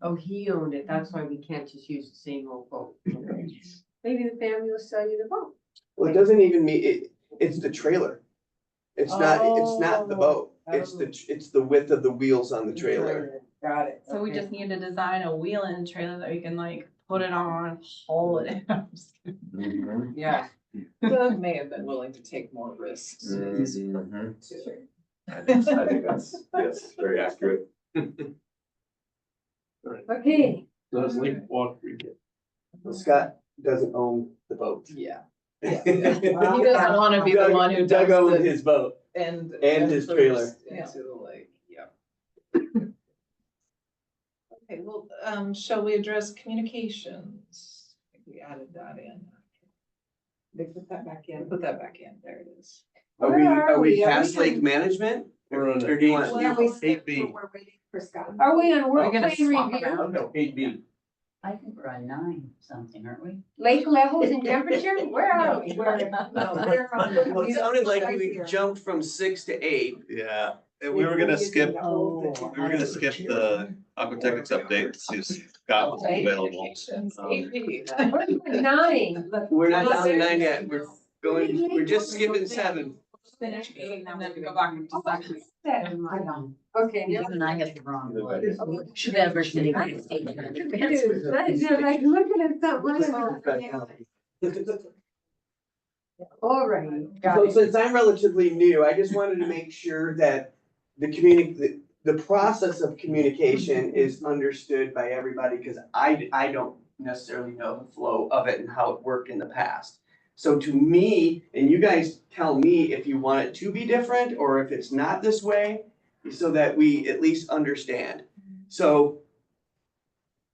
Oh, he owned it, that's why we can't just use the same old boat. Maybe the family will sell you the boat. Well, it doesn't even mean, it's the trailer. It's not the boat. It's the width of the wheels on the trailer. Got it. So we just need to design a wheel-in trailer that we can like put it on, haul it out. Yeah. Doug may have been willing to take more risks. I think that's, yes, very accurate. Okay. Let's leave water. Well, Scott doesn't own the boat. Yeah. He He doesn't wanna be the one who Doug dumps owned the his boat. and. And his trailer. Into the lake, yeah. Okay, well, shall we address communications? I think we added that in. They put that back in. Put that back in, there it is. Are Where we are we? past lake management? We're on Or do you want? Where we Eight B. We're waiting for Scott. Are we on We're world gonna plan swap review? around. No, 8B. I think we're on 9 something, aren't we? Lake levels and temperature? Where are we? We're on the- Well, it sounded like we jumped from 6 to 8. Yeah, and we were gonna skip, we were gonna skip the aquatechnics update to see if Scott was available. Communications, Um, 8B. We're 9. We're not down to 9 yet. We're just skipping 7. Finish meeting, then we'll go back and decide. Okay. You and I got the wrong one. Should have version. Dude, like looking at something. All right. So since I'm relatively new, I just wanted to make sure that the process of communication is understood by everybody, because I don't necessarily know the flow of it and how it worked in the past. So to me, and you guys tell me if you want it to be different or if it's not this way, so that we at least understand. So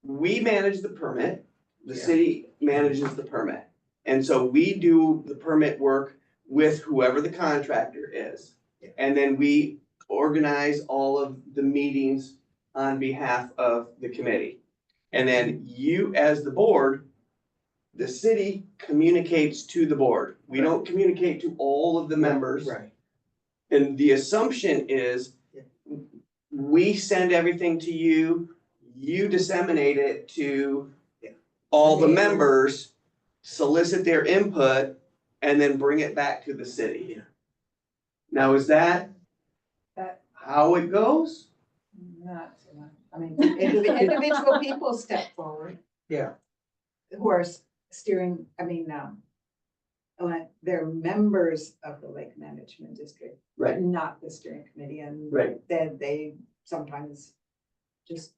we manage the permit, the city manages the permit. And so we do the permit work with whoever the contractor is. And then we organize all of the meetings on behalf of the committee. And then you, as the board, the city communicates to the board. We don't communicate to all of the members. Right. And the assumption is we send everything to you, you disseminate it to all the members, solicit their input, and then bring it back to the city. Now, is that how it goes? Not so much. I mean, individual people step forward. Yeah. Who are steering, they're members of the Lake Management District. Right. But not the steering committee, and Right. then they sometimes just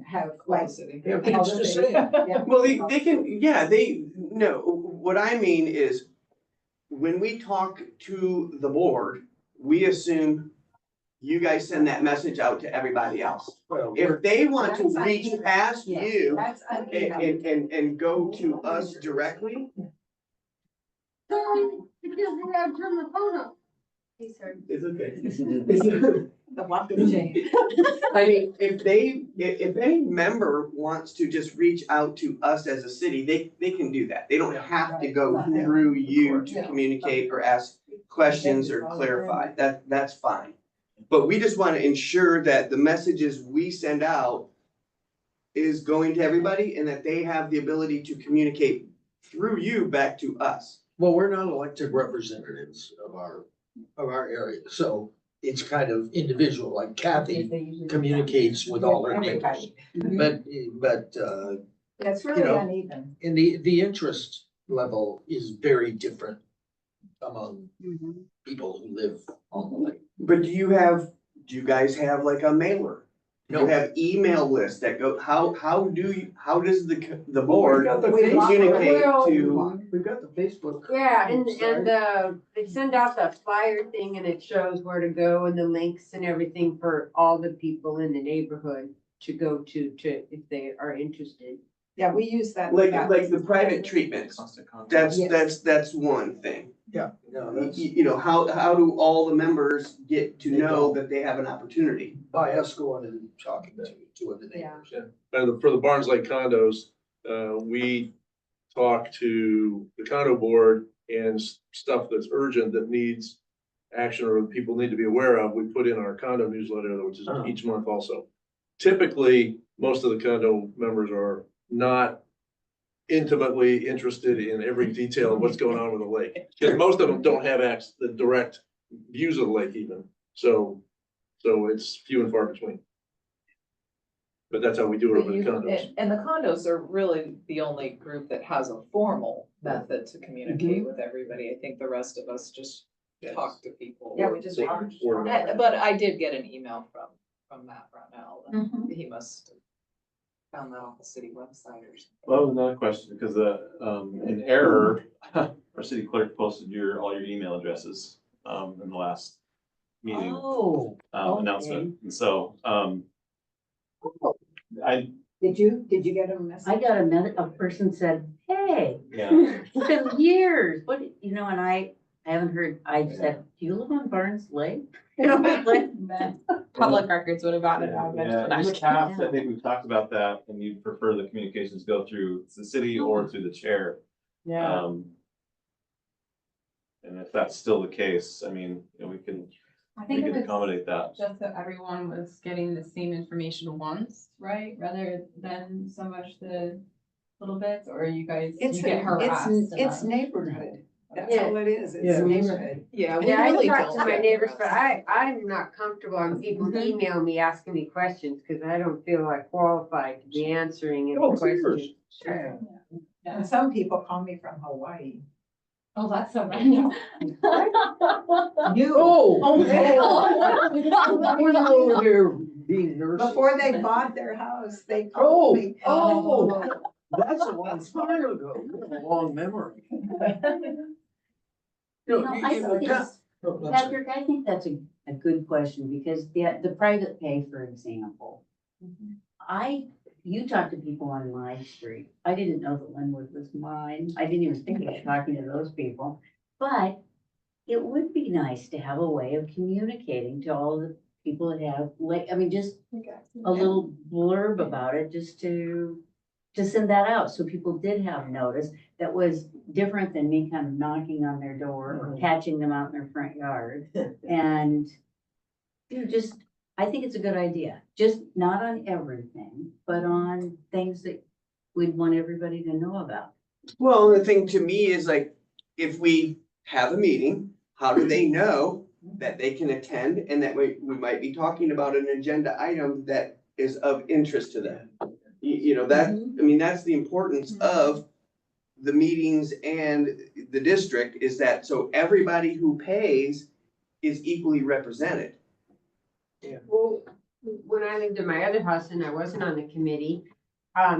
have like. They have things to say. Yeah. Well, they can, no, what I mean is, when we talk to the board, we assume you guys send that message out to everybody else. Well, If they want to That's reach uneven. past Yeah, you that's uneven. and go to us directly, Sorry, because we have to turn the phone off. it's okay. The walk of shame. I mean, if any member wants to just reach out to us as a city, they can do that. They don't have to go through you to communicate or ask questions or clarify. That's fine. But we just want to ensure that the messages we send out is going to everybody and that they have the ability to communicate through you back to us. well, we're not elected representatives of our area, so it's kind of individual, like Kathy communicates with all her neighbors. But, That's you really know, uneven. and the interest level is very different among people who live on the lake. But do you guys have like a mailer? You have email lists that go, how does the We've board got the communicate Well, to? We've got the Facebook. Yeah, and website. they send out the flyer thing and it shows where to go and the links and everything for all the people in the neighborhood to go to if they are interested. Yeah, we use that. Like the private treatments, Yes. that's one thing. Yeah, no, that's You know, how do all the members get to They know don't. that they have an opportunity? by us going and talking to two of the Yeah. neighbors. And for the Barnes Lake condos, we talk to the condo board and stuff that's urgent that needs action or people need to be aware of, we put in our condo newsletter, which is each month also. Typically, most of the condo members are not intimately interested in every detail of what's going on with the lake. Because most of them don't have the direct views of the lake even, so it's few and far between. But that's how we do it over the condos. And the condos are really the only group that has a formal method to communicate with everybody. I think the rest of us just talk to people. Yeah, we just. But I did get an email from Matt Brownell, and Mhm. he must have found that on the city website or something. Well, another question, because in error, our city clerk posted all your email addresses in the last meeting Oh, announcement. And so I, Did you get a message? I got a person said, hey, yeah, it's been years, what, and I haven't heard, I said, do you live on Barnes Lake? Public records would have gotten it out yeah, in the eventually. past, I think we've talked about that, and you'd prefer the communications go through the city or through the chair. And if that's still the case, I mean, we can I think it was accommodate that. just that everyone was getting the same information once, right? Rather than so much the little bits, or you guys, It's, you get harassed. it's enough. neighborhood. That's Yeah. all it is. Yeah. It's neighborhood. Yeah, we Yeah, I really talk don't to my get neighbors, but harassed. I'm not comfortable on people email me asking me questions, cause I don't feel like qualified to be answering any questions. Sure. And some people call me from Hawaii. Oh, that's so random. You. Oh. We're not over there being nurses. Before they bought their house, they Oh, called me. oh, that's a long time ago. You have a long memory. I think it's, Patrick, I think that's a good question, because the private pay, for example. You talk to people on my street. I didn't know that Linwood was mine. I didn't even think of talking to those people. But it would be nice to have a way of communicating to all the people that have, just a little blurb about it, just to send that out, so people did have notice that was different than me kind of knocking on their door or catching them out in their front yard. And I think it's a good idea, just not on everything, but on things that we'd want everybody to know about. Well, the thing to me is like, if we have a meeting, how do they know that they can attend and that we might be talking about an agenda item that is of interest to them? That's the importance of the meetings and the district, is that so everybody who pays is equally represented. Well, when I lived in my other house and I wasn't on the committee, I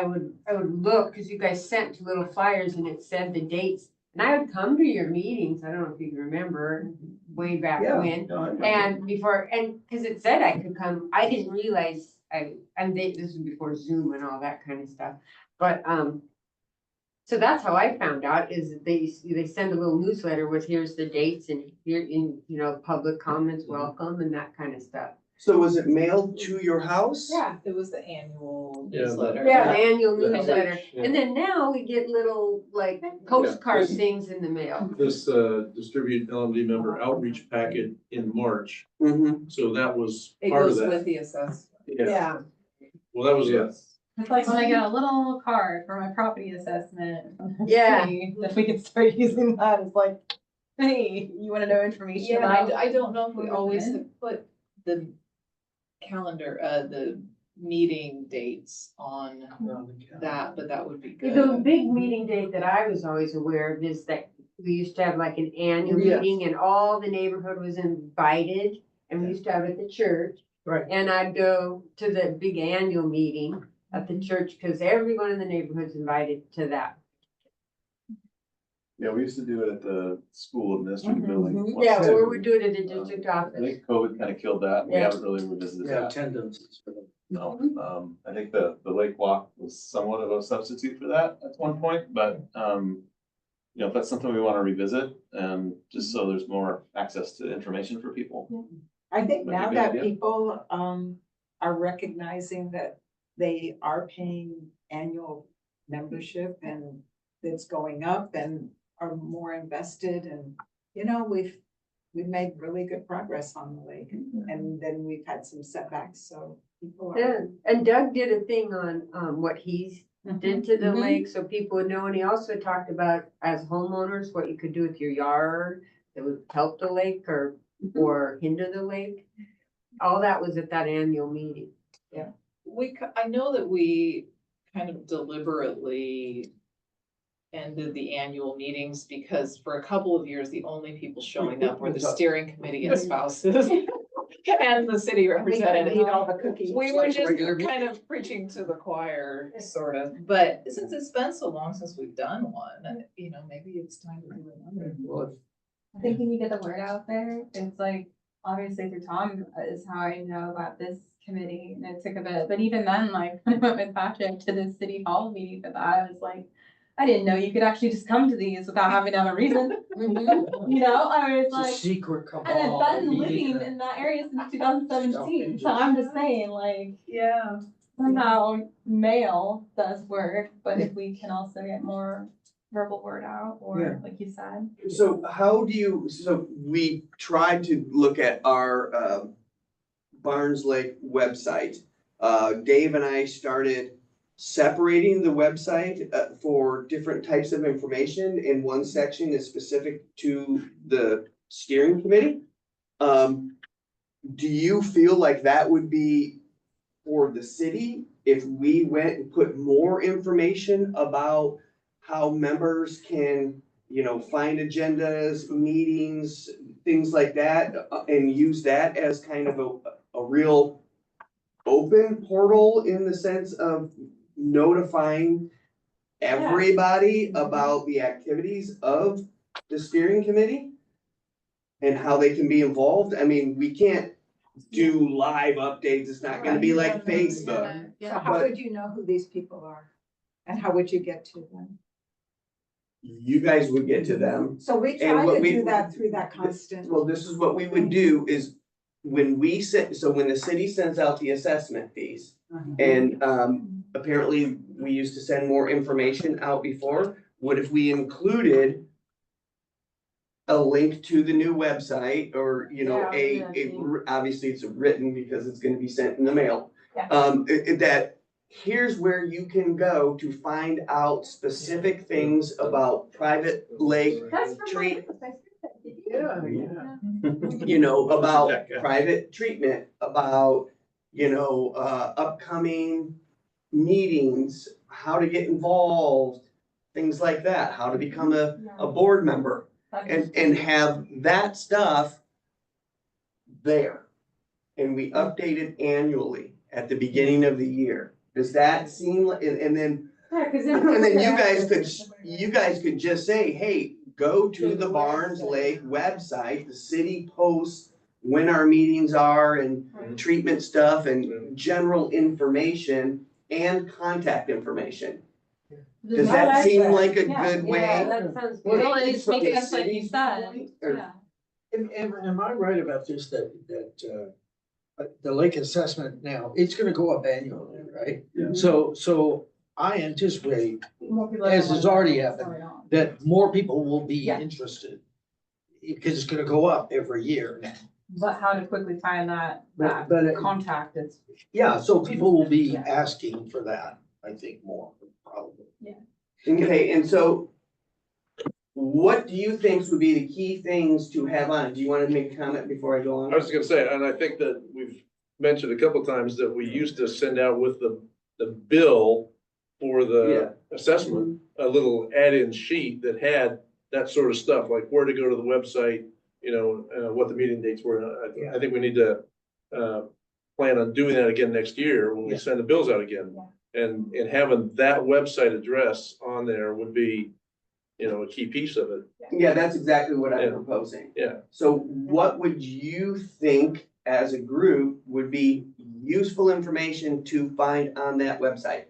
would look, cause you guys sent little flyers and it said the dates. And I would come to your meetings, I don't know if you can remember, way back Yeah. when. No, I remember. And cause it said I could come, I didn't realize, this was before Zoom and all that kind of stuff. But, so that's how I found out, is that they send a little newsletter with, here's the dates and here public comments, welcome and that kind of stuff. So was it mailed to your house? Yeah. It was the annual Yeah, the- newsletter. Yeah, the annual The newsletter. outreach, yeah. And then now we get little postcard Yeah. things in the mail. This distribute LMD member outreach packet in March, Mm-hmm. so that was It part of goes with that. the assessment. Yeah, well, that was It's like when I get a little card for my property assessment. Yeah. If we could start using that, it's like, hey, you wanna know information Yeah, about? I don't know if we what always we're have put the calendar, the meeting dates on that, but that would be The good. big meeting date that I was always aware of is that we used to have like an annual Yes. meeting and all the neighborhood was invited. And we used to have it at the church. Right. And I'd go to the big annual meeting at the church, because everyone in the neighborhood's invited to that. Yeah, we used to do it at the school administrative Mhm. building. Yeah, or we do it at the district I office. think COVID kind of killed that. We Yeah. haven't really revisited Yeah, that. attendance is for them. No, I think the lake walk was somewhat of a substitute for that at one point, but, you know, if that's something we want to revisit, and just so there's more access to information for people. I think Would be now a good that idea. people, are recognizing that they are paying annual membership and it's going up and are more invested and, you know, we've made really good progress on the lake and then we've had some setbacks, so people are. Yeah, and Doug did a thing on, what he's did to the Mhm. lake, so people would know, and he also talked about as homeowners, what you could do with your yard that would help the lake or hinder the lake. All that was at that annual meeting. I know that we kind of deliberately ended the annual meetings because for a couple of years, the only people showing up were the steering committee and spouses and the city We eat representative. all the cookies. We were Like a just regular meeting. kind of preaching to the choir, sort of, but since it's been so long since we've done one, you know, maybe it's time to do another. Well, I think you need to get the word out there. It's like, obviously through Tom is how I know about this committee and it took a bit, but even then, like, when I went with Patrick to the city hall meeting for that, I was like, I didn't know you could actually just come to these without having to have a reason. You know, I was It's a like, secret cabal. and I've been meeting living in that area since 2017, so I'm just saying, like, Yeah. somehow mail does work, but if we can also get more verbal word out, Yeah. or like you said. So so we tried to look at our Barnes Lake website. Dave and I started separating the website for different types of information, and one section is specific to the steering committee. Do you feel like that would be for the city if we went and put more information about how members can, you know, find agendas, meetings, things like that, and use that as kind of a real open portal in the sense of notifying everybody about the activities of the steering committee and how they can be involved? I mean, we can't do live updates. It's not gonna be like Facebook. So how would you know who these people are? And how would you get to them? You guys would get to them. So we And try what to we- do that through that constant. Well, this is what we would do is when we so when the city sends out the assessment fees, and apparently we used to send more information out before, what if we included a link to the new website or, you know, obviously it's written because it's gonna be sent in the mail. Yeah. That here's where you can go to find out specific things about private lake treat, you know, about private treatment, about, you know, upcoming meetings, how to get involved, things like that, how to become a board member, and have that stuff there. And we update it annually at the beginning of the year. Does that seem like, and then and then you guys could just say, hey, go to the Barnes Lake website, the city posts when our meetings are and treatment stuff and general information and contact information. Does that seem like a good Yeah, way? that sounds Well, good. Well, it From the makes sense like you city's said, point, or- yeah. Am I right about this, that the lake assessment now, it's gonna go up annually, right? Yeah. So I anticipate More people As that has wanna know already what's happened. going on. that more people will be Yeah. interested. Because it's gonna go up every year now. But how to quickly find that But contact is. yeah, so people will be asking for that, I think, more, probably. Okay, and so what do you think would be the key things to have on? Do you want to make a comment before I go on? I was just gonna say, and I think that we've mentioned a couple times that we used to send out with the bill for the assessment, a little add-in sheet that had that sort of stuff, like where to go to the website, you know, what the meeting dates were. I think we need to plan on doing that again next year when we Yeah. send the bills out again. And having that website address on there would be, you know, a key piece of it. Yeah, that's exactly what I'm Yeah. proposing. Yeah. So what would you think as a group would be useful information to find on that website?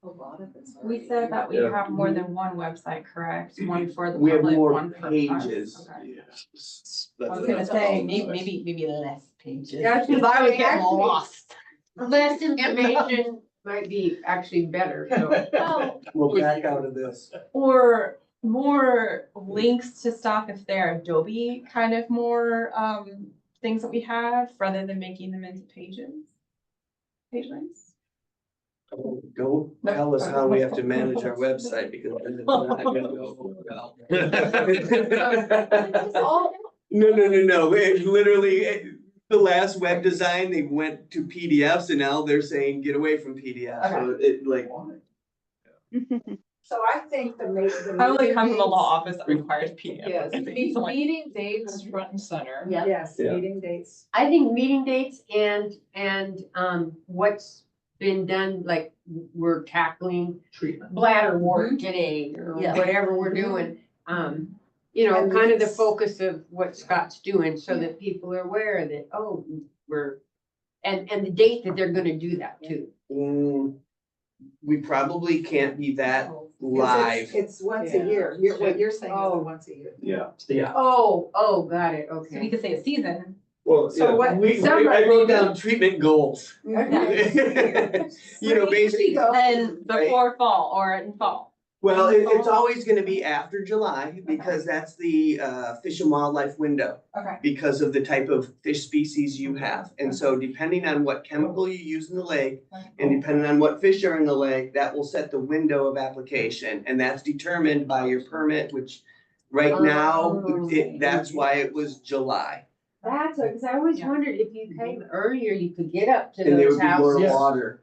A lot of it's We already said that we Yeah. have more than one website, correct? One for the We have public, more one for us. pages. Okay. I I was gonna say, maybe less pages. Yeah, Cause I was getting actually- lost. Less information might be actually better, so. Well, We'll back out of this. Or more links to stuff if they're Adobe kind of more things that we have rather than making them into pages. Page links. Don't tell us how we have to manage our website because then it's not gonna go well. No. It literally, the last web design, they went to PDFs and now they're saying, get away from PDFs. So it like. So I think the meeting. I only come from a law office that requires PDF. Yes, So, like, meeting dates front and center. Yeah. Yes, Yeah. meeting dates. I think meeting dates and what's been done, like we're tackling Treatment. bladder wart today or Yeah. whatever we're doing. You know, And kind of the links. focus of what Scott's doing so that people are aware that, oh, we're, and the date that they're gonna do that too. We probably can't be that 'Cause live. It's once a year. What you're saying is Oh. a once a year. Yeah. Yeah. Oh, got it, So we okay. could say a season. Well, So what? I wrote down treatment goals. Okay. You know, basically, Then before fall or in fall. well, it's always gonna be after July because that's the Fish and Wildlife window. Okay. Because of the type of fish species you have. And so depending on what chemical you use in the lake and depending on what fish are in the lake, that will set the window of application. And that's determined by your permit, which right now, that's why it was July. That's, because I always Yeah. wondered if you came earlier, you could get up to And there those would be more houses. water.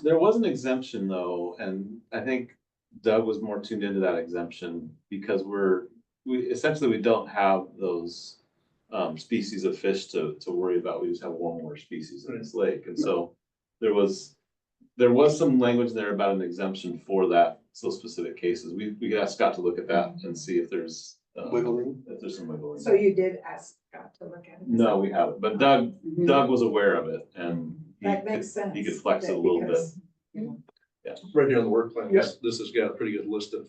There was an exemption though, and I think Doug was more tuned into that exemption because we don't have those species of fish to worry about. We just have one more species in this lake. And so there was some language there about an exemption for that, so specific cases. We could ask Scott to look at that and see if there's Wiggle room. if there's some wiggle room. So you did ask Scott to look at it? No, we haven't, but Doug was aware of it and That makes sense. he could flex it a that little bit. because- Right here on the work plan, this has got a pretty good list of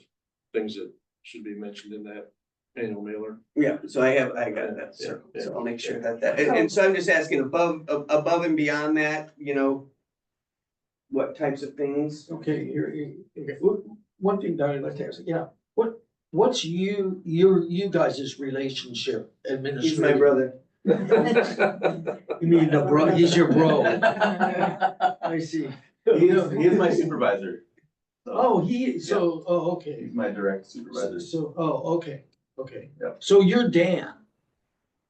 things that should be mentioned in that annual mailer. Yeah, so I got that circled, so I'll make sure that, and so I'm just asking above and beyond that, you know, what types of things? Okay, okay, one thing that I'd like to ask, what's you guys' relationship He's my administrative? brother. You mean the bro, he's your bro, I see. He is my supervisor. Oh, okay. He's my direct supervisor. Okay. Yep. So you're Dan.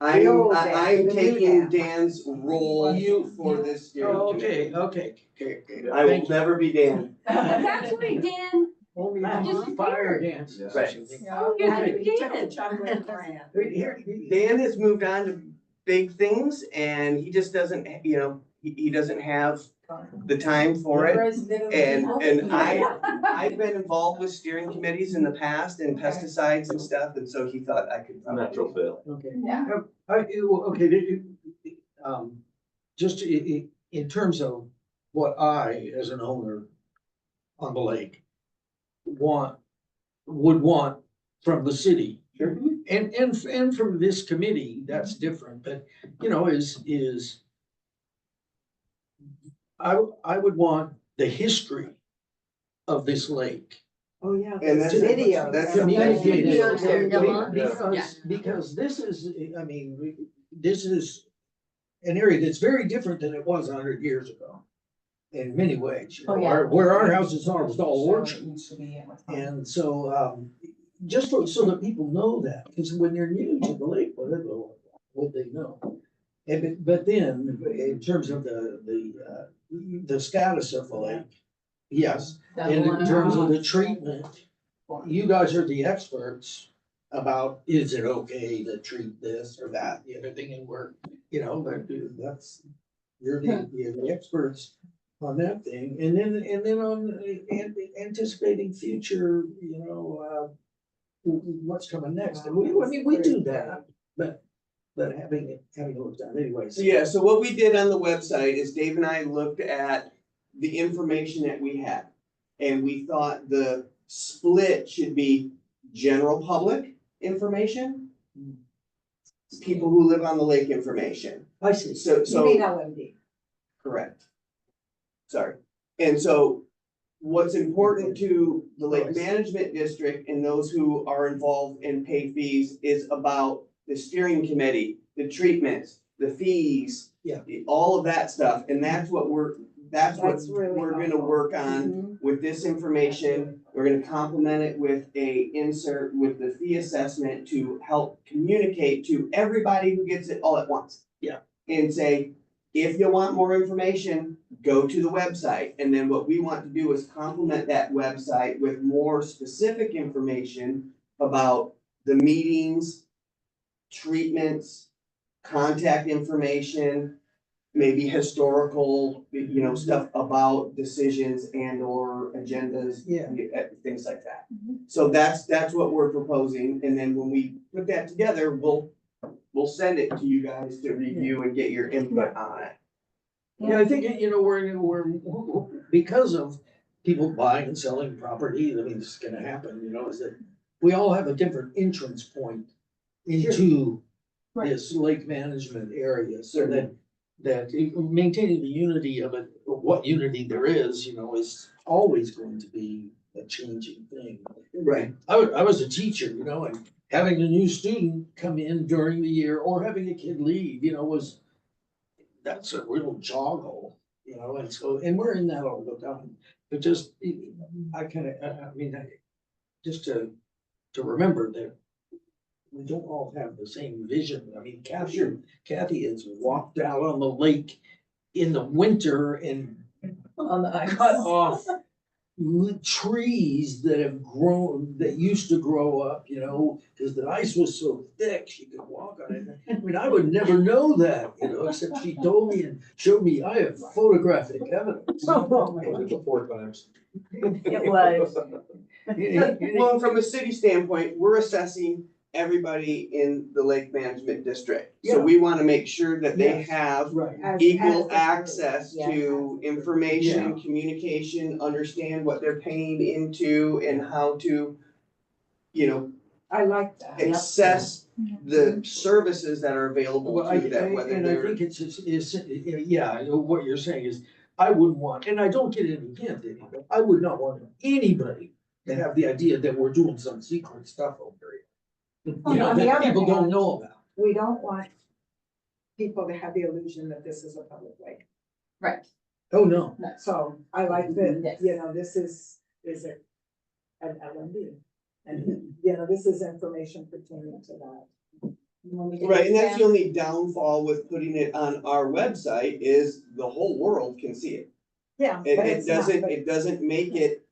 I'm No, Dan, I'm the new taking Dan. Dan's role for this steering Oh, committee. okay. I will never be Dan. That's right, Dan. Only Just fire dance. Yeah. Right. Oh, you're Okay. the He took the Dan. chocolate brand. Dan has moved on to big things and he just doesn't, you know, he doesn't have the time for it. And I've been involved with steering committees in the past and pesticides and stuff, and so he thought I could probably. Natural fit. Okay. Yeah. Just in terms of what I, as an owner on the lake, would want from the city. Sure. And from this committee, that's different, but, you know, is I would want the history of this lake. Oh, yeah. And that's- Video. that's- Communicated. Yeah. Because this is, I mean, this is an area that's very different than it was 100 years ago. In many ways, you know, Oh, yeah. where our houses are was all orchards. And so, just so that people know that, because when they're new to the lake, what they know. But then, in terms of the status of the lake, yes, and in terms of the treatment, you guys are the experts about, is it okay to treat this or that, the other thing, and we're, you know, but you're the experts on that thing, and then on anticipating future, what's coming next, and we do that, but having it looked at anyways. So yeah, so what we did on the website is Dave and I looked at the information that we had. And we thought the split should be general public information, people who live on the lake information. I see. So, You mean LMD. correct. Sorry. And so what's important to the Lake Management District and those who are involved and pay fees is about the steering committee, the treatments, the fees. Yeah. All of that stuff. And that's what that's what That's really we're gonna helpful. work on with this information. We're gonna complement it with a insert with the fee assessment to help communicate to everybody who gets it all at once. Yeah. And say, if you want more information, go to the website. And then what we want to do is complement that website with more specific information about the meetings, treatments, contact information, maybe historical, stuff about decisions and or agendas. Yeah. Things like that. So that's what we're proposing. And then when we put that together, we'll send it to you guys to review and get your input on it. Yeah, I think, we're, because of people buying and selling property, I mean, this is gonna happen, is that we all have a different entrance point into this lake management area, so that maintaining the unity of it, what unity there is always going to be a changing thing. Right. I was a teacher, and having a new student come in during the year or having a kid leave, that's a real joggle, and so, and we're in that all the time. But just, just to remember that we don't all have the same vision. I mean, Kathy has walked out on the lake in the winter and On the cut off trees that have grown, that used to grow up, because the ice was so thick, she could walk on it. I mean, I would never know that, except she told me and showed me, I have photographic evidence. Four times. It was. Well, from a city standpoint, we're assessing everybody in the Lake Management District. So Yeah. we wanna make sure that they Yes. have Right. equal access Yeah. to information, communication, understand what they're paying into and how to, I like that. access the services that are available Well, I to them, whether and I they're. think I know what you're saying is, I wouldn't want, and I don't get it again, but I would not want anybody to have the idea that we're doing some secret stuff over here. On the That other people don't hand, know about. We don't want people to have the illusion that this is a public lake. Right. Oh, no. So I like that, Yes. this is an LMD. And, this is information pertaining to that. Right, and that's the only downfall with putting it on our website is the whole world can see it. Yeah. but it's not, but- It doesn't make it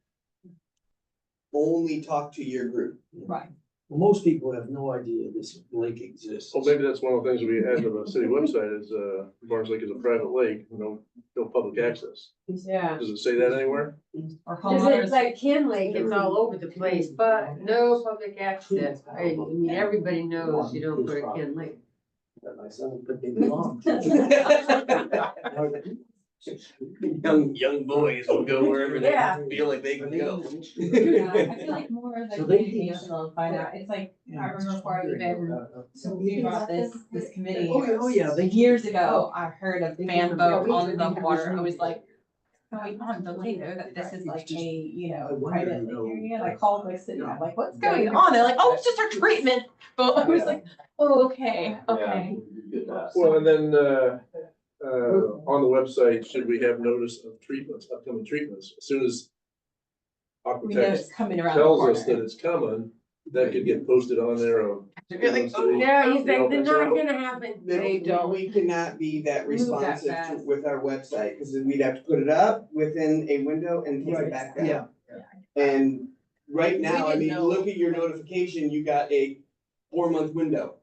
only talk to your group. Right. Well, most people have no idea this lake exists. Well, maybe that's one of the things we add to the city website is, Barnes Lake is a private lake, no public access. Yeah. Does it say that anywhere? Or Cause homeowners. it's like Ken Lake, it's all over the place, but no public access. I mean, everybody knows you don't put a Ken Lake. That my son put in long. Young boys will go wherever they Yeah. feel like they can go. Yeah, I feel like more of the So they- communication will find out, it's like, I remember before I even, so we brought this committee. Oh, yeah, they. Years ago, I heard of fan Yeah, boat we on did. the water, I was like, going on, but they know that this is like a, private area, and I called my city, I'm like, what's going on? They're like, oh, it's just our treatment, but I was like, oh, okay. Well, and then, on the website, should we have notice of treatments, upcoming treatments? As soon as We know Aquatex it's coming around the tells us that corner. it's coming, that could get posted on there of. You're like, oh, Yeah, he's You know, like, they're so- not gonna happen. They don't. We cannot be that Move that responsive fast. with our website, cause then we'd have to put it up within a window and take it back down. Yeah. And right now, I didn't mean, know. look at your notification, you got a 4-month window.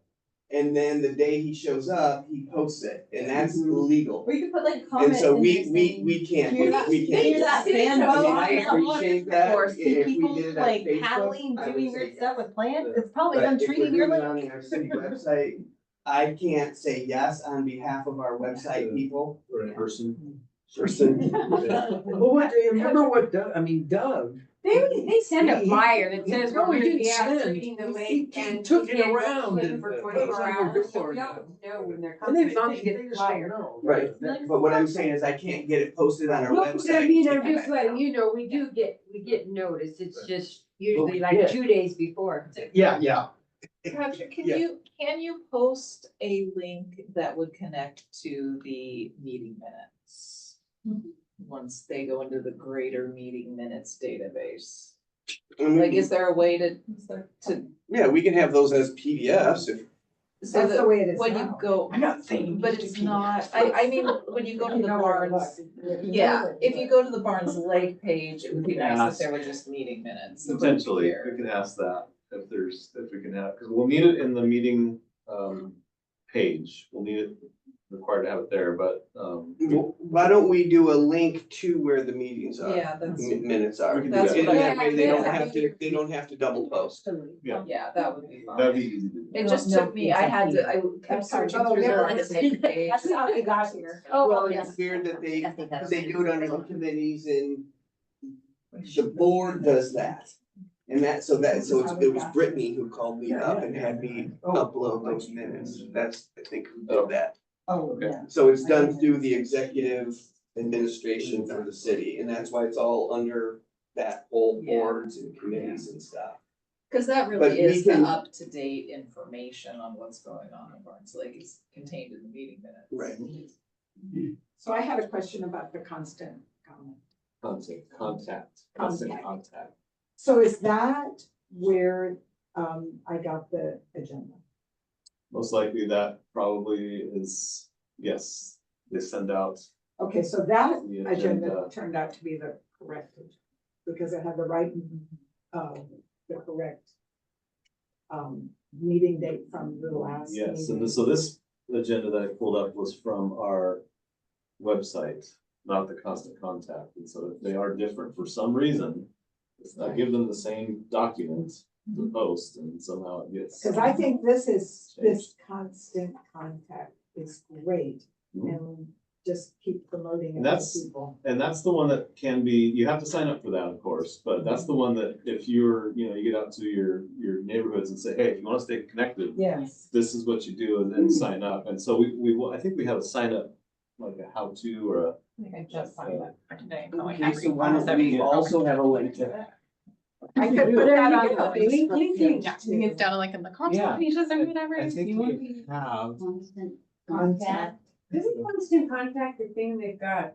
and then the day he shows up, he posts it, and that's illegal. Or you could put like And comment so in we, there we, saying, we can't, Hear that? we can't. Hear do that that. fan I mean, I buzz? appreciate that. Or see If we people did it on like Facebook, paddling, I would doing say weird yes. stuff with plants, it's probably them But if we're treating your doing it lake. on our city website, I can't say yes on behalf of our website people. Right. Person. Person. Well, what, remember what Doug, I mean, Doug, They send a He- flyer that he says really we're gonna didn't be out send. treating the He- lake he and. took we it can't go around swim and for put it 24 on your hours, so door, we you don't know when they're and coming, they, as long as you they get the just don't flyer. know. Right, but what I'm saying is I can't get it posted on our No, website. but I mean, I'm Take just it letting down. you know, we get notice, it's just usually we like did. 2 days before. Yeah. Patrick, Yeah. can you post a link that would connect to the meeting minutes? Once they go into the greater meeting minutes database, like, is there a way to, Yeah, we can have those as PDFs if. so That's the that way it is when you now. go, I'm not saying. but it's not, I mean, when you go to the Barnes, yeah, if you go to the Barnes Lake page, it would be nice if there were just meeting minutes. Potentially, here. we can ask that if we can have, because we'll need it in the meeting, page. We'll need it required to have it there, but, Why don't we do a link to where the meetings are? Yeah, that's, Minutes are. We can do That's that. what I- That way they don't Yeah. have to double post. Yeah. yeah, that would be that'd fine. be easy to do. It just took me, I had to, I kept searching through the never Barnes mind. Lake page. That's how they got here. Well, it's weird that they do it under the committees and the board does that. And so it was Brittany who called me up and had me upload those minutes. That's, I think, who did that. Oh, Okay. yeah. So it's done through the executive administration for the city, and that's why it's all under that whole Yeah. boards and committees and stuff. Cause that But really we is the can- up-to-date information on what's going on in Barnes Lake is contained in the meeting minutes. Right. So I had a question about the constant comment. Constant contact. So is that where, I got the agenda? Most likely that probably is, yes, they send out Okay, so that the agenda agenda. turned out to be the correct, because it had the right, the correct meeting date from the last Yes, meeting. and so this agenda that I pulled up was from our website, not the constant contact. And so if they are different for some reason, I give them the same document to post and somehow it gets. Cause I think this constant contact is great, and just keep promoting it And to that's- people. And that's the one that can be, you have to sign up for that, of course, but that's the one that if you're, you get out to your neighborhoods and say, hey, if you wanna stay connected, Yes. this is what you do and then sign up. And so I think we have a sign up, like a how-to or a. I think I just signed that for today. Okay, so why don't we also have a link to that? I could put that on the LinkedIn Facebook page. page Maybe it's too. down like in the Yeah. contact pages or whatever. I think You want- we have. Constant Contact. Isn't constant contact the thing that got,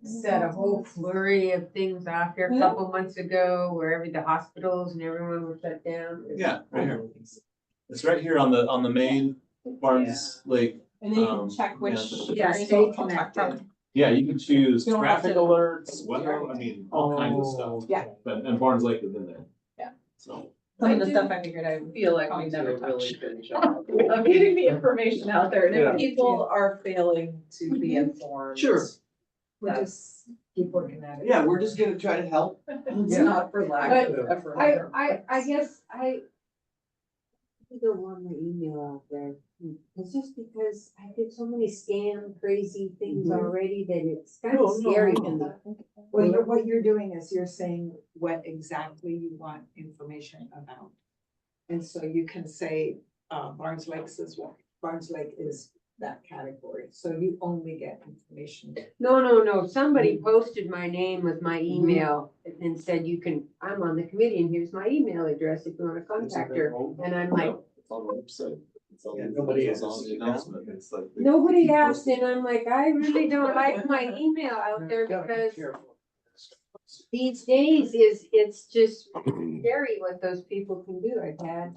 set a whole flurry of things out there a couple months ago where the hospitals and everyone were shut down? Yeah, right here. It's right here on the main Barnes Lake. And then you can check yeah. which. Yeah, areas stay you want contact connected. from. Yeah, you can choose You don't have traffic to- alerts, weather, I mean, all kinds of stuff. Yeah. But, and Barnes Lake is in there. Yeah. So, Some of the I stuff I figured I I feel like we Probably do a never really touch. good job of getting the information out there, and Yeah. if people are failing to be informed. Sure. We'll just keep working at it. Yeah, we're just gonna try to help. It's not for lack of effort. I guess I don't want my email out there. It's just because I get so many scam crazy things already that it's kind of scary to me. Well, what you're doing is you're saying what exactly you want information about. And so you can say, Barnes Lake says, well, Barnes Lake is that category, so you only get information. No, somebody posted my name with my email and said I'm on the committee and here's my email address if you wanna contact her. And I'm like, it's on the website. It's on Yeah, the- nobody it's asked on the you that. announcement. It's like. nobody asked and I'm like, I really don't like my email out there because these days it's just scary what those people can do, I've had.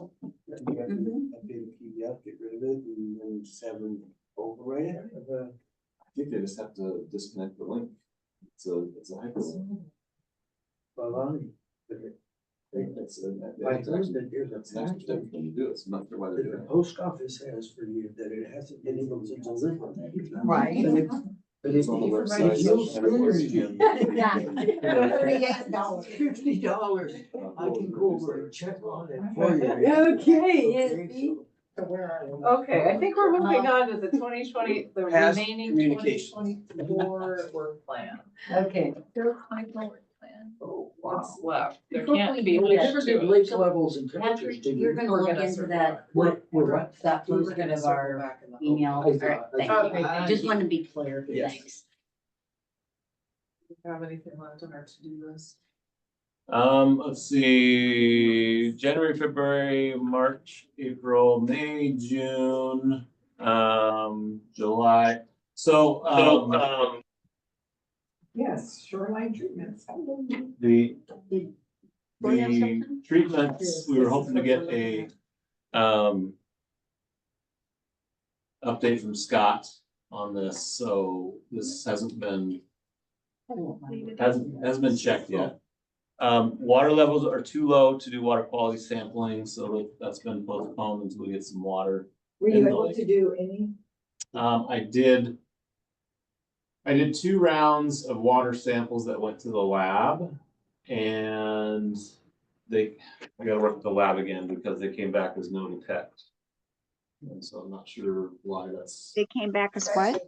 Update a PDF, get rid of it, and then just have them overwrite it. I think they just have to disconnect the link. It's a hyperlink. it's. My husband, there's a That's the next package step when you do it, so I'm not sure why they're that doing the it. post office has for you that it hasn't been able to deliver. Right. But It's on the website. if you'll and of course, send me $50, I can go over and check on it for you. Okay, So where are you? Okay, I think we're moving on to the 2020, the Past remaining communications. 2024 work plan. okay. Oh, What's left? There Before can't we be do much that, Never to did it. lake levels and Patrick, temperatures, did you're you? gonna We're look gonna into circle that, back. We're what? that We're posting gonna of circle our back in the email. I All right, thought- thank Okay, you. thank Just you. want to be clear, Yes. thanks. Do you have anything left on our to-do list? Let's see, January, February, March, April, May, June, July. So, Yes, shoreline treatments. the treatments, we were hoping to get a, update from Scott on this, so this hasn't been been checked yet. Water levels are too low to do water quality sampling, so that's been postponed until we get some water. Were in you the able lake. to do any? I did 2 rounds of water samples that went to the lab, and I gotta work with the lab again because they came back as no detect. And so I'm not sure why that's They came back as what?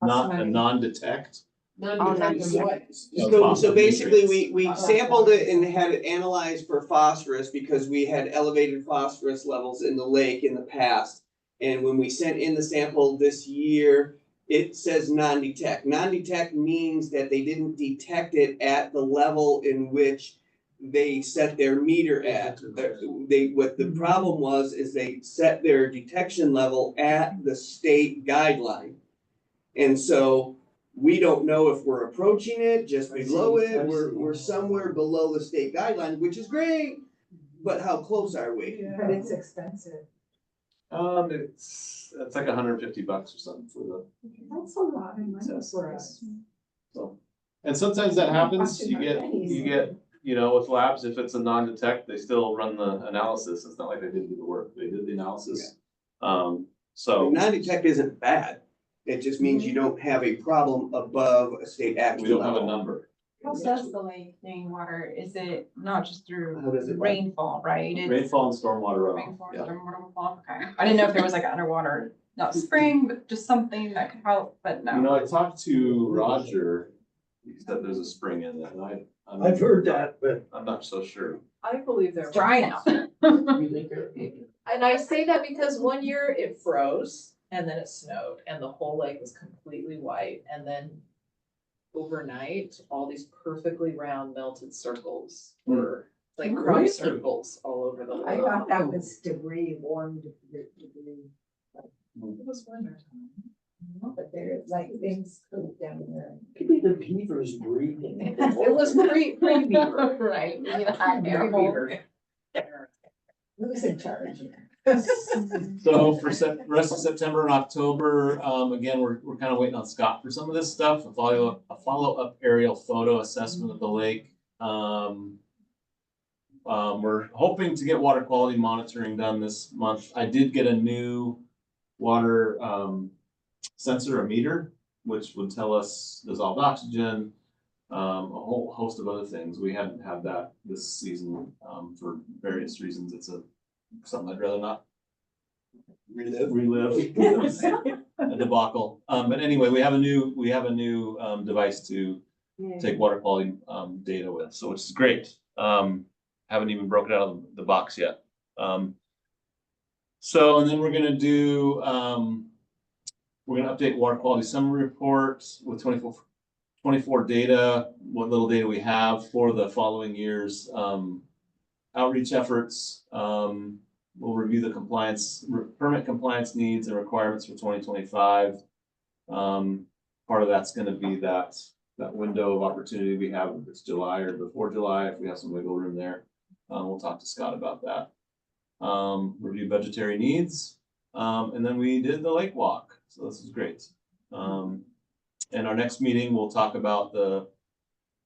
not a non-detect. So basically, we sampled it and had it analyzed for phosphorus because we had elevated phosphorus levels in the lake in the past. And when we sent in the sample this year, it says non-detect. Non-detect means that they didn't detect it at the level in which they set their meter at. What the problem was is they set their detection level at the state guideline. And so we don't know if we're approaching it, just below it, we're somewhere below the state guideline, which is great, but how close are we? But it's expensive. It's like $150 or something for the, That's a lot of money for us. so. And sometimes that happens, you get, with labs, if it's a non-detect, they still run the analysis. It's not like they didn't do the work, they did the analysis. So Non-detect isn't bad, it just means you don't have a problem above a state we action don't have a level. number. How does the lake gain water? Is it not just through How does it what? rainfall, right? It's Rainfall and stormwater runoff, rainfall, yeah. stormwater runoff, okay. I didn't know if there was like an underwater, not spring, but just something that could help, but no. I talked to Roger, he said there's a spring in it, and I've heard that, but I'm not so sure. I believe there. It's dry now. you think And I say that because one year it froze and then it snowed and the whole lake was completely white. And then overnight, all these perfectly round melted circles were like crop Really? circles all over the I lake. thought that was debris, warm debris. It was winter time. But there's like things cooked down there. could be the beavers breathing. It was pre-beaver. Right. Pre-beaver. Who's in charge? So for rest of September and October, again, we're kind of waiting on Scott for some of this stuff, a follow-up aerial photo assessment of the lake. We're hoping to get water quality monitoring done this month. I did get a new water sensor, a meter, which would tell us dissolved oxygen, a whole host of other things. We hadn't had that this season for various reasons. It's something I'd rather not relive a debacle. But anyway, we have a new device to take water quality data with, so which is great. Haven't even broken it out of the box yet. So, and then we're gonna do, we're gonna update water quality summary report with 24 data, what little data we have for the following years. Outreach efforts, we'll review the permit compliance needs and requirements for 2025. Part of that's gonna be that window of opportunity we have, if it's July or before July, if we have some wiggle room there. We'll talk to Scott about that. Review budgetary needs, and then we did the lake walk, so this is great. And our next meeting, we'll talk about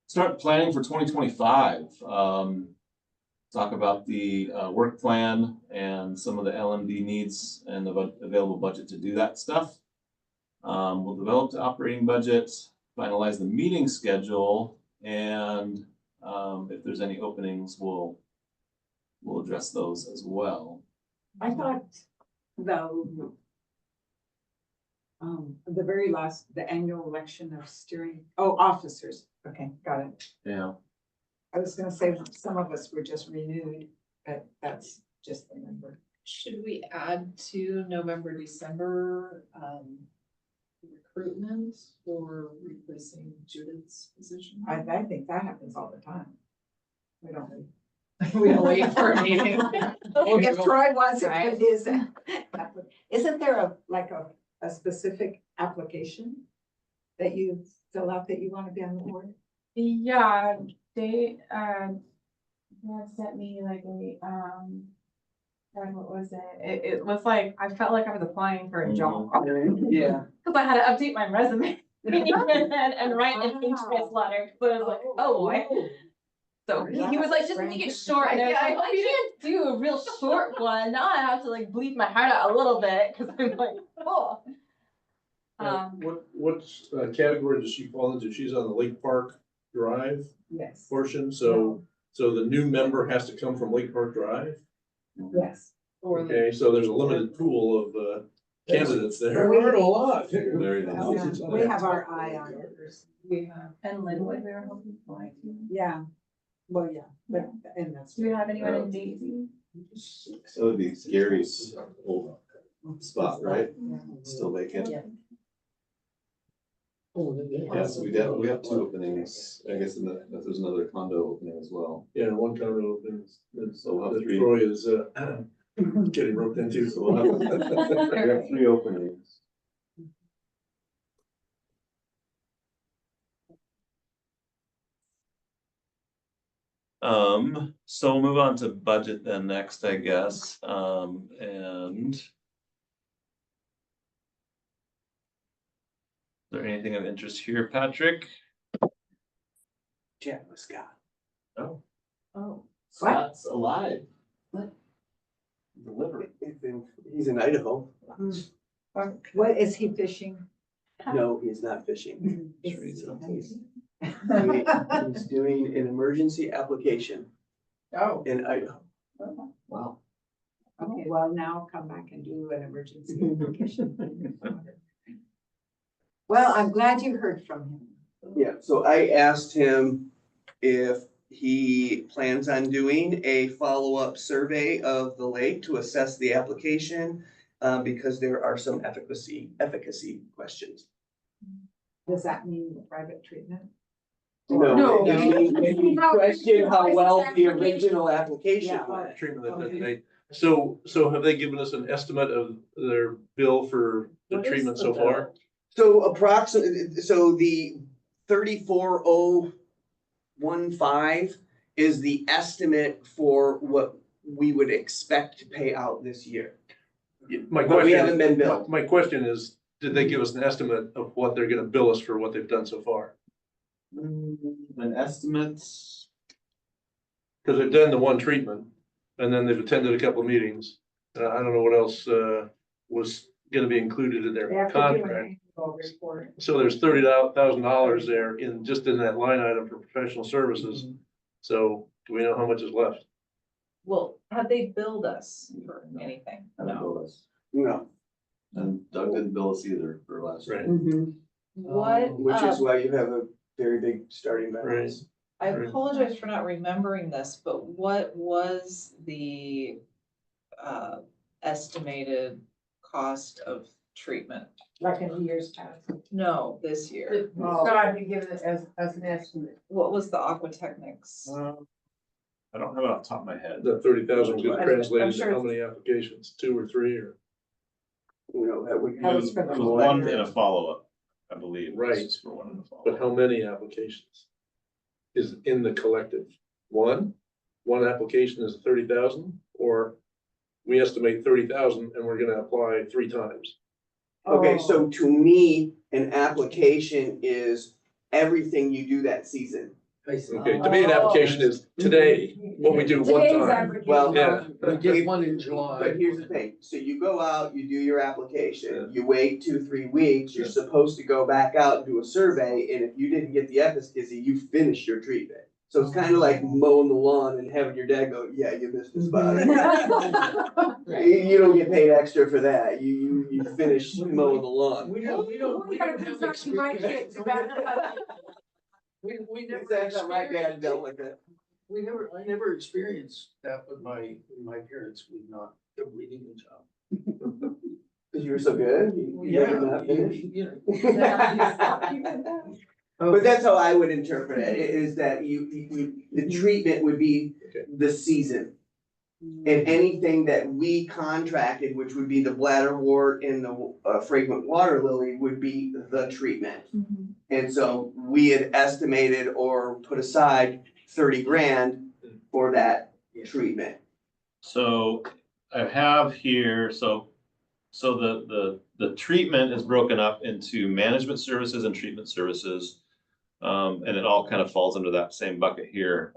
start planning for 2025. It's talk about the work plan and some of the LMD needs and the available budget to do that stuff. We'll develop the operating budget, finalize the meeting schedule, and if there's any openings, we'll address those as well. I thought the very last, the annual election of officers. Okay, got it. Yeah. I was gonna say some of us were just renewed, but that's just the number. Should we add to November, December, recruitment for replacing Judith's position? I think that happens all the time. We don't. We don't wait for a meeting. If Troy wants to Right. put his, isn't there a specific application that you fill out that you want to be on the board? Yeah, they, had sent me like a, God, what was it? It was like, I felt like I was applying for a job. Yeah. Cause I had to update my resume and write an interest letter, cause I was like, oh boy. So he was like, just make it short, and I was like, I can't do a real short one, now I have to like bleed my heart out a little bit, cause I'm like, oh. What category does she fall into? She's on the Lake Park Drive Yes, portion, so the new member has to come from Lake Park Drive? yes. Or the, Okay, so there's a limited pool of candidates there. There aren't a lot. Very We have our eye on yours. we have, And Linwood, we were hoping for like, Yeah, well, yeah, but, and that's. do we have anyone in Daisy? That would be Gary's old spot, right? Yeah. Still vacant. Yeah. Yes, we have two openings. I guess there's another condo opening as well. Yeah, one condo that's, So we'll have that three. Troy is, getting roped into, so we'll have. We have three openings. So we'll move on to budget then next, I guess, and. Is there anything of interest here, Patrick? Chat with Scott. Oh, oh, Scott's alive. What? Delivered. He's in Idaho. What is he fishing? No, he's not fishing. Is- He's doing an emergency application Oh, in Idaho. Wow. okay, well, now come back and do an emergency application. Well, I'm glad you heard from him. Yeah, so I asked him if he plans on doing a follow-up survey of the lake to assess the application, because there are some efficacy questions. Does that mean private treatment? No, No. he questioned how well the original application Yeah. went. Treatment that they, so have they given us an estimate of their bill for the What is treatment the so far? bill? So approximately, so the 34,015 is the estimate for what we would expect to pay out this year. My But we haven't question, been billed. my question is, did they give us an estimate of what they're gonna bill us for what they've done so far? An estimate, Cause they've done the one treatment, and then they've attended a couple of meetings. I don't know what else, was gonna be included in They their have to do an contract. annual report. So there's $30,000 there in, just in that line item for professional services. So do we know how much is left? well, have they billed us for anything? no, No, and Doug didn't bill us either for last year. Right. What, which is why you have a very big starting balance. I Right. apologize for not remembering this, but what was the estimated cost of treatment? Like in years past. No, this year. Scott, you give it as an estimate. What was the Aquatechnics? I don't have it off the top of my head. That 30,000 could I'm translate into sure how many applications, 2 or 3 or? You know, that would. That was for the It was one in a follow-up, I believe. It was Right. just for one in a But follow-up. how many applications is in the collective? One application is 30,000, or we estimate 30,000 and we're gonna apply 3 times. Okay, so to me, an application is everything you do that season. I see. Okay, to me, an application is today, what we do one Today's time. application. Well, Yeah. We get one in July. But here's the thing, so you go out, you do your application, you wait 2-3 weeks, you're supposed to go back out and do a survey, and if you didn't get the efficacy, you finish your treatment. So it's kind of like mowing the lawn and having your dad go, yeah, you missed the spot. You don't get paid extra for that, you finish mowing the lawn. We don't have experience. We never That's how my dad experienced dealt it. with it. I never experienced that with my parents would not completing the job. Cause you were so good, you never not finished. But that's how I would interpret it, is that the treatment would be the season. And anything that we contracted, which would be the bladderwort and the fragrant water lily, would be the treatment. And so we had estimated or put aside 30 grand for that treatment. So I have here, so the treatment is broken up into management services and treatment services. And it all kind of falls under that same bucket here.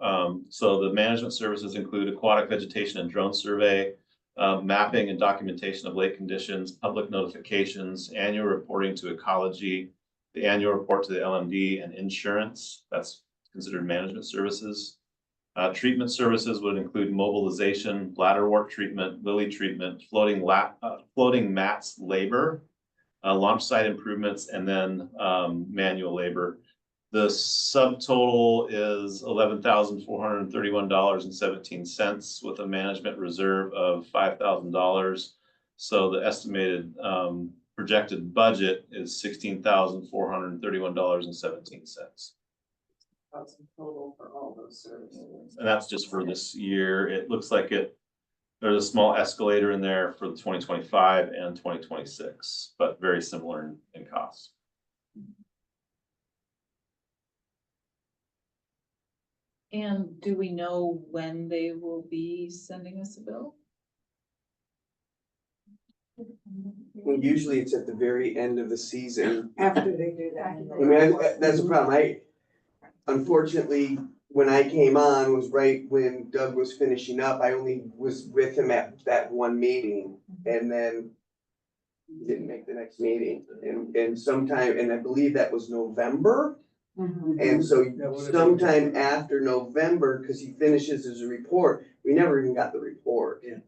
So the management services include aquatic vegetation and drone survey, mapping and documentation of lake conditions, public notifications, annual reporting to ecology, the annual report to the LMD, and insurance. That's considered management services. Treatment services would include mobilization, bladderwort treatment, lily treatment, floating mats labor, launch site improvements, and then manual labor. The subtotal is $11,431.17 with a management reserve of $5,000. So the estimated projected budget is $16,431.17. Total for all those services. And that's just for this year. It looks like there's a small escalator in there for the 2025 and 2026, but very similar in cost. And do we know when they will be sending us a bill? Well, usually it's at the very end of the season. After they do that. I mean, that's the problem. Unfortunately, when I came on was right when Doug was finishing up. I only was with him at that one meeting and then didn't make the next meeting. And sometime, and I believe that was November. And so sometime after November, because he finishes his report, we never even got the report. Yeah.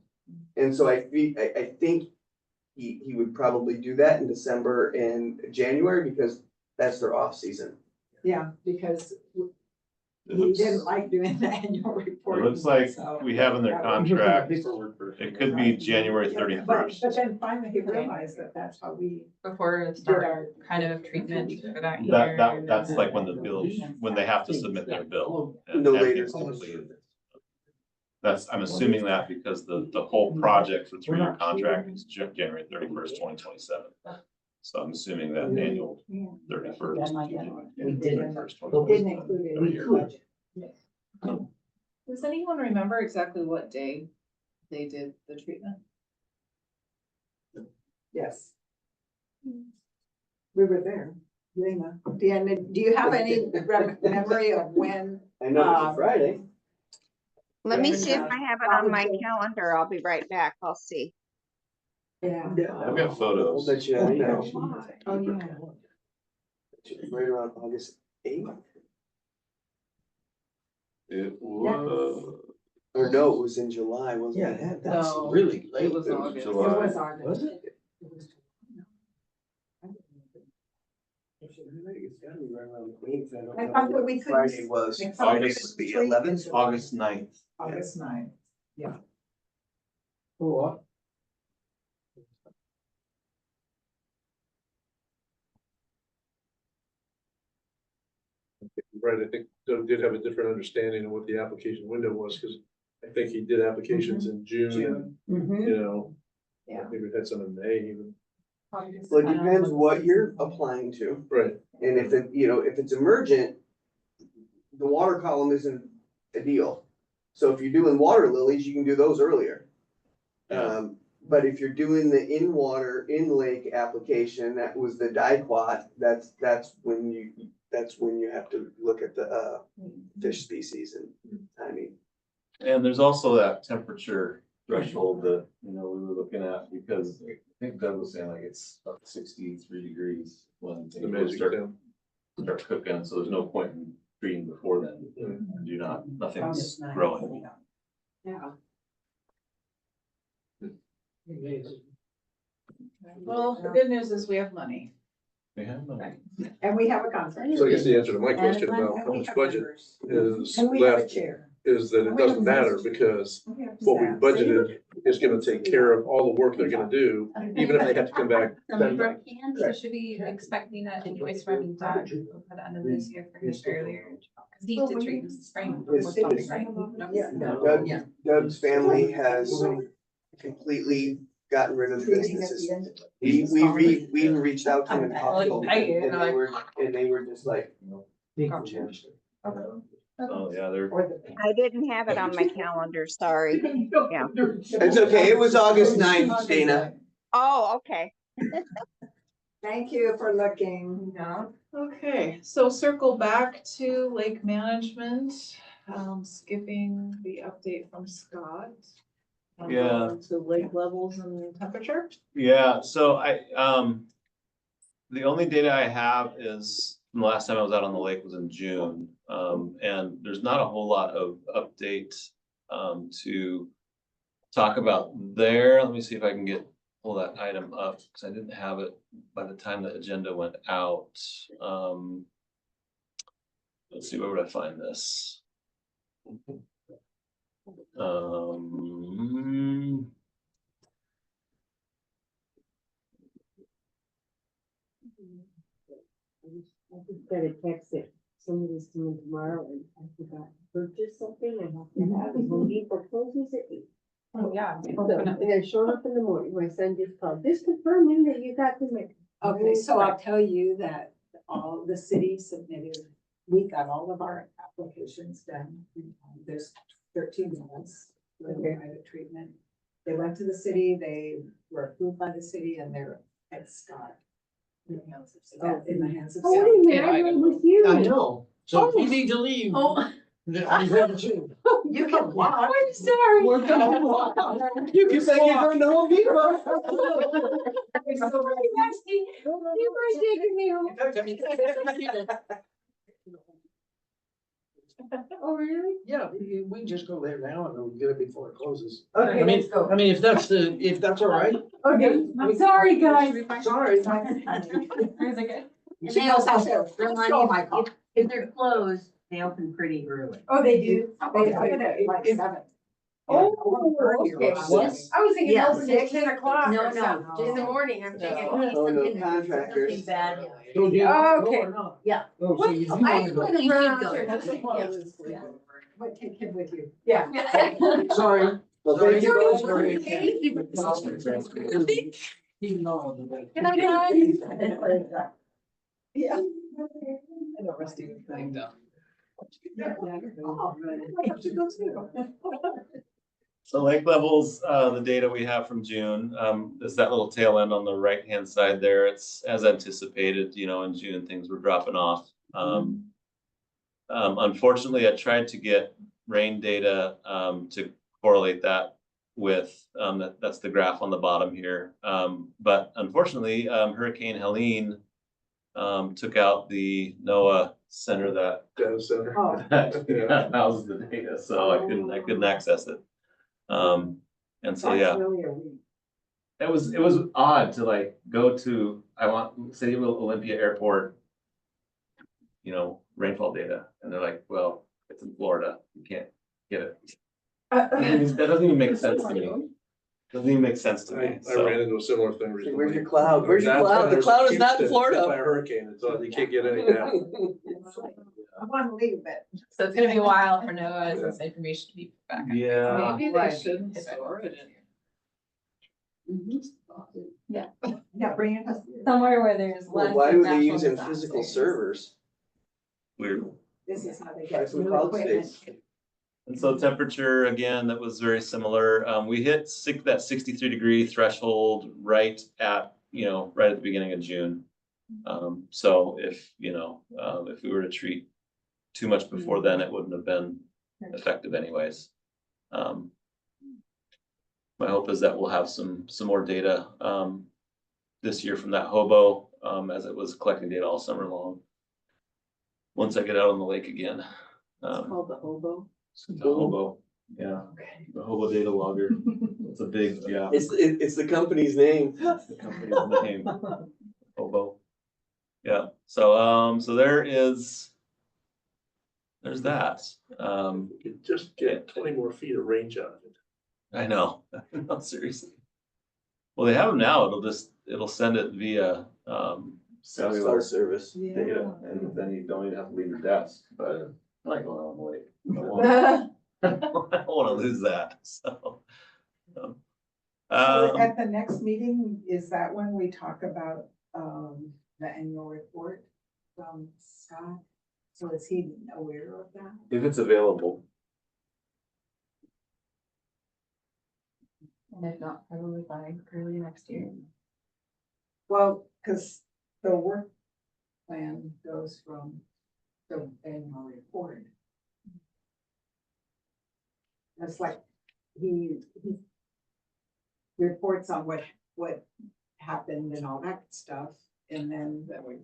And so I think he would probably do that in December and January because that's their off season. Yeah, because It he looks- didn't like doing the annual It report. looks like so- we have in their contract, it could be January But 31st. then finally he realized that that's how we Before it did started, our. kind of treatment for that year. That's like when the bill, when they have to submit their bill. and No have later. it completed. I'm assuming that because the whole project for 3-year contract is January 31st, 2027. So I'm assuming that annual 31st. We did. 31st, Didn't include it in your budget. Does anyone remember exactly what day they did the treatment? Yes. We were there, Lena. Do you have any memory of when? I know it's a Friday. Let me see if I have it on my calendar. I'll be right back. I'll see. Yeah. I've got photos. I'll bet you, I know. Oh, yeah. Right around August 8th, It was. or no, it was in July, wasn't Yeah, it? that's No, really late. It was August. It July. was August. Was it? I thought that we could. Friday was I thought we August could the sleep 11th. until August 9th. August 9th. Oh, Right, I think Doug did have a different understanding of what the application window was, because I think he did applications in June, Mhm. you know. Yeah. Maybe we had some in May even. Well, it depends what you're applying to, Right, and if if it's emergent, the water column isn't a deal. So if you're doing water lilies, you can do those earlier. But if you're doing the in-water, in-lake application, that was the dicot, that's when that's when you have to look at the, fish species and timing. And there's also that temperature threshold that, you know, we were looking at, because I think Doug was saying like it's up to 63 degrees when The things magic start, temp. start cooking, so there's no point in treating before then. Nothing's growing. Yeah. Amazing. Well, the good news is we have money. They have money. And we have a conference. So I guess the answer to my question about how much budget is And we have a left chair. is that it doesn't matter, because what we budgeted is gonna take care of all the work they're gonna do, even if they have to come back. So should we be expecting an invoice from Doug for the end of this year for his failure? Cause he did treat this spring. Yes, with something, right? Doug's family has completely gotten rid of the businesses. We even reached out to them and talked to them, and they were just like, Gotcha. Oh, yeah, they're. I didn't have it on my calendar, sorry. Yeah. it's okay, it was August 9th, Dana. Oh, okay. Thank you for looking. Okay, so circle back to lake management, skipping the update from Scott. Yeah. To lake levels and temperature. Yeah, so the only data I have is from the last time I was out on the lake was in June. And there's not a whole lot of update to talk about there. Let me see if I can pull that item up, because I didn't have it by the time the agenda went out. Let's see, where would I find this? I just got a text that somebody's coming tomorrow and I forgot to purchase something I have to have. Home Depot closes at 8. Oh, yeah. So they're showing up in the morning. My son just called, just confirming that you got the mix. Okay, so I'll tell you that all the cities submitted, we got all of our applications done. There's 13 months for the private treatment. They went to the city, they were approved by the city, and they're at Scott. In the hands of Scott. Oh, wait a minute, I rode with you. I know, so if you need to leave. Oh. then I'm going to. You can walk. I'm sorry. We're gonna walk. You can say you're going to Home Depot. You were taking me home. Oh, really? Yeah, we can just go there now and we'll get it before it closes. Okay, I mean, let's go. I mean, if that's all right. Okay, I'm sorry, guys. Sorry. Is it good? And they also, remind you, if they're closed, they open pretty early. Oh, they do? They open at like 7. Oh, Okay. What? I was thinking Yeah, open at 10 o'clock No, or no, something in the morning. I'm thinking. Oh, no, contractors. Something bad. So do you want to go Okay. or not? Yeah. Oh, so you do I want to go. went You around. should go. Yeah. But take him with you. Yeah. Sorry. Well, thank you both for. Even though the- Good night, guys. Yeah. I know Rusty was playing down. I have to go too. So lake levels, the data we have from June, is that little tail end on the right-hand side there. It's as anticipated, you know, in June, things were dropping off. Unfortunately, I tried to get rain data to correlate that with, that's the graph on the bottom here. But unfortunately, Hurricane Helene took out the NOAA center that Data center. houses the data, so I couldn't access it. And so, yeah, it was odd to like go to, City of Olympia Airport, you know, rainfall data, and they're like, well, it's in Florida, you can't get it. That doesn't even make sense to me. Doesn't even make sense to me, I so. ran into a similar thing recently. Where's your cloud? Where's your That's cloud? when The there's cloud is not in Houston Florida. By a hurricane, it's you can't get any down. I want to leave, but. So it's gonna be a while for NOAA's information to be back. Yeah. Maybe they shouldn't store it in. Yeah, bring it. Somewhere where there's Well, less. why would they natural use in physical disasters. servers? Weird. This is how they Try get some new cloud equipment. space. And so temperature, again, that was very similar. We hit that 63-degree threshold right at, you know, right at the beginning of June. So if, if we were to treat too much before then, it wouldn't have been effective anyways. My hope is that we'll have some more data, this year from that hobo, as it was collecting data all summer long. Once I get out on the lake again. It's called the hobo. The hobo, yeah, the hobo data logger. It's a big, yeah. It's the company's name. The company's name, hobo. Yeah, so there's that. You could just get 20 more feet of range out of it. I know, no, seriously. Well, they have them now, it'll send it via, cellular service. data, and then you don't even have to leave your desk, but I like going on the lake. I don't wanna lose that, so. So Um, at the next meeting, is that when we talk about, the annual report from Scott? So is he aware of that? if it's available, And if not, probably by early next year. Well, because the work plan goes from the annual report. That's like, he reports on what happened and all that stuff, and then we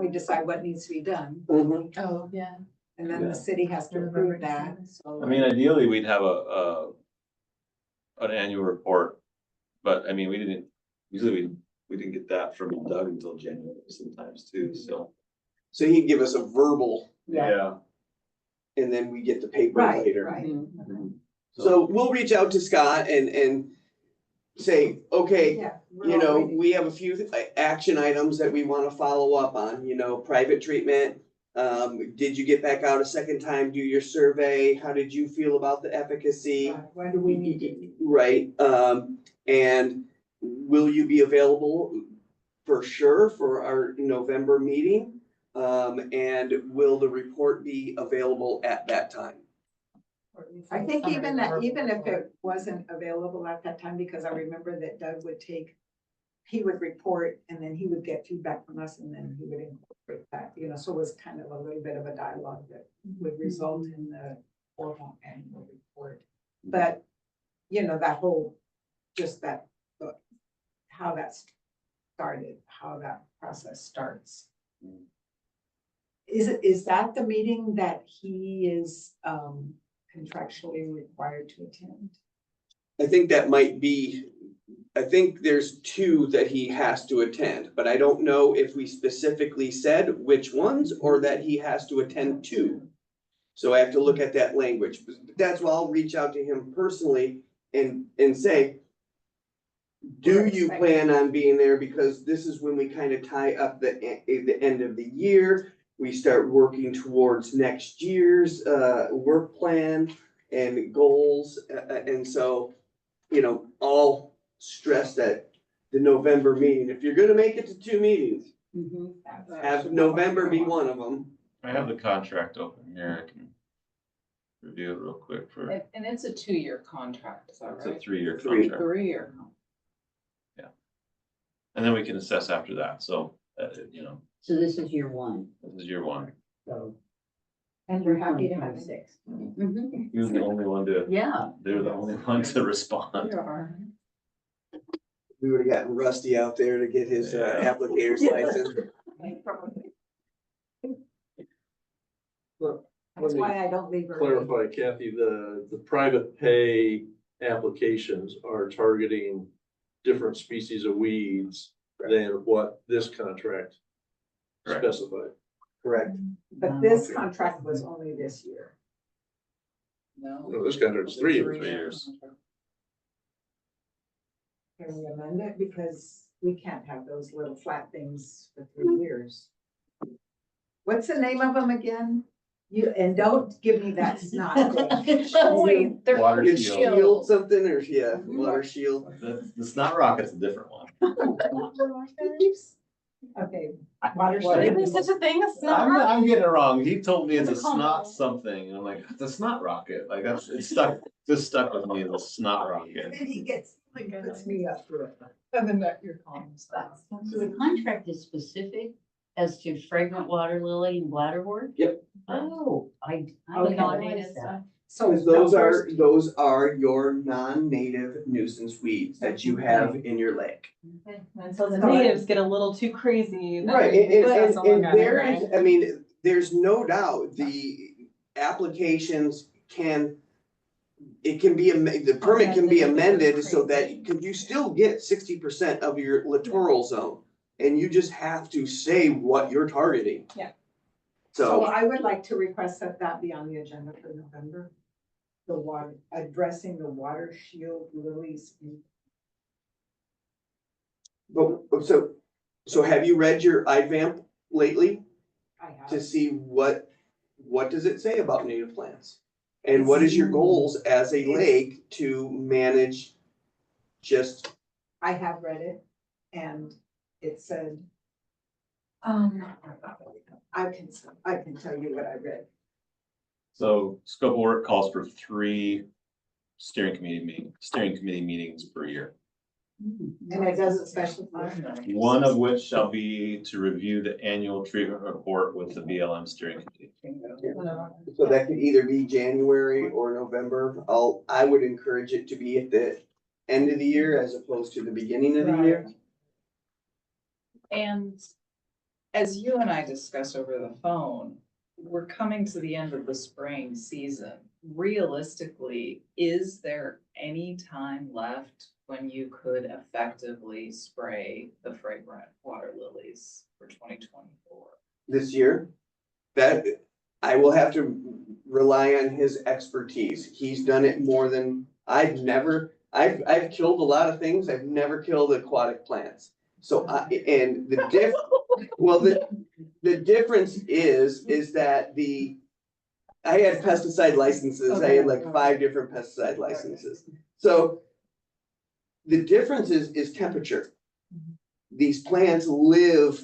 decide what needs to be done, Mhm. Oh, yeah. and then Yeah. the city has to approve that, so. I mean, ideally, we'd have an annual report, but I mean, usually we didn't get that from Doug until January sometimes too, so. So he'd give us a verbal Yeah. and then we get the paper Right, later. right. So we'll reach out to Scott and say, okay, Yeah. we're all waiting. we have a few action items that we wanna follow up on, private treatment. Did you get back out a second time, do your survey? How did you feel about the efficacy? Right, when do we need to? Right, and will you be available for sure for our November meeting? And will the report be available at that time? I think even if it wasn't available at that time, because I remember that Doug he would report and then he would get feedback from us and then he would incorporate that, so it was kind of a little bit of a dialogue that would result in the formal annual report. But, that whole, just that, how that started, how that process starts. Is that the meeting that he is, contractually required to attend? I think that might be, I think there's two that he has to attend, but I don't know if we specifically said which ones or that he has to attend two. So I have to look at that language, but that's why I'll reach out to him personally and say, do you plan on being there? Because this is when we kind of tie up the end of the year. We start working towards next year's work plan and goals. And so, I'll stress that the November meeting, if you're gonna make it to two meetings, have November be one of them. I have the contract open here, I can review it real quick for, And it's a 2-year contract, is that it's a right? 3-year Three. contract. 3-year. And then we can assess after that, so, So this is year one, this is year one. so. And we're happy to have it. 2026. He was the only one to, Yeah. they were the only one to respond. We would've gotten Rusty out there to get his Yeah. applicator's license. Look, That's let me why I don't leave early. clarify, Kathy, the private pay applications are targeting different species of weeds than what this contract Correct. specified. Correct. But this contract was only this year. No. No, this contract's 3 years. 3 years. Can we amend it? Because we can't have those little flat things for 3 years. What's the name of them again? And don't give me that snot thing. Water It's shield. shield something or, water shield. The snot rocket's a different one. Okay, water. Really, such a thing, a snot rocket? I'm getting it wrong. He told me it's a It's a combo. snot something, and I'm like, it's a snot rocket, like, that's, it's stuck, just stuck with me, the snot rocket. Then he gets, puts me up for it. And then that you're calling stuff. So the contract is specific as to fragrant water lily and bladderwort? Yep. Oh, I All the didn't non-native realize that. stuff. So Because those are your non-native nuisance weeds that you have in your lake. Until the natives get a little too crazy. then Right, that's all I and got, there right? is, I mean, there's no doubt the applications can, it can be, the permit can be amended so that, because you still get 60% of your littoral zone. And you just have to say what you're targeting. Yeah. So, So I would like to request that that be on the agenda for November. The water, addressing the water shield lilies. so have you read your IVAMP lately I to have, see what does it say about native plants? And what is your goals as a lake to manage just, I have read it and it said, I can tell you what I read. So scope of work calls for 3 steering committee meetings per year. And it doesn't specify. One of which shall be to review the annual treatment report with the BLM steering committee. so that could either be January or November. I would encourage it to be at the end of the year as opposed to the beginning of the year. And as you and I discussed over the phone, we're coming to the end of the spring season. Realistically, is there any time left when you could effectively spray the fragrant water lilies for 2024? This year, that I will have to rely on his expertise. He's done it more than, I've killed a lot of things. I've never killed aquatic plants. So and the difference is that I had pesticide licenses. I had like 5 different pesticide licenses. So the difference is temperature. These plants live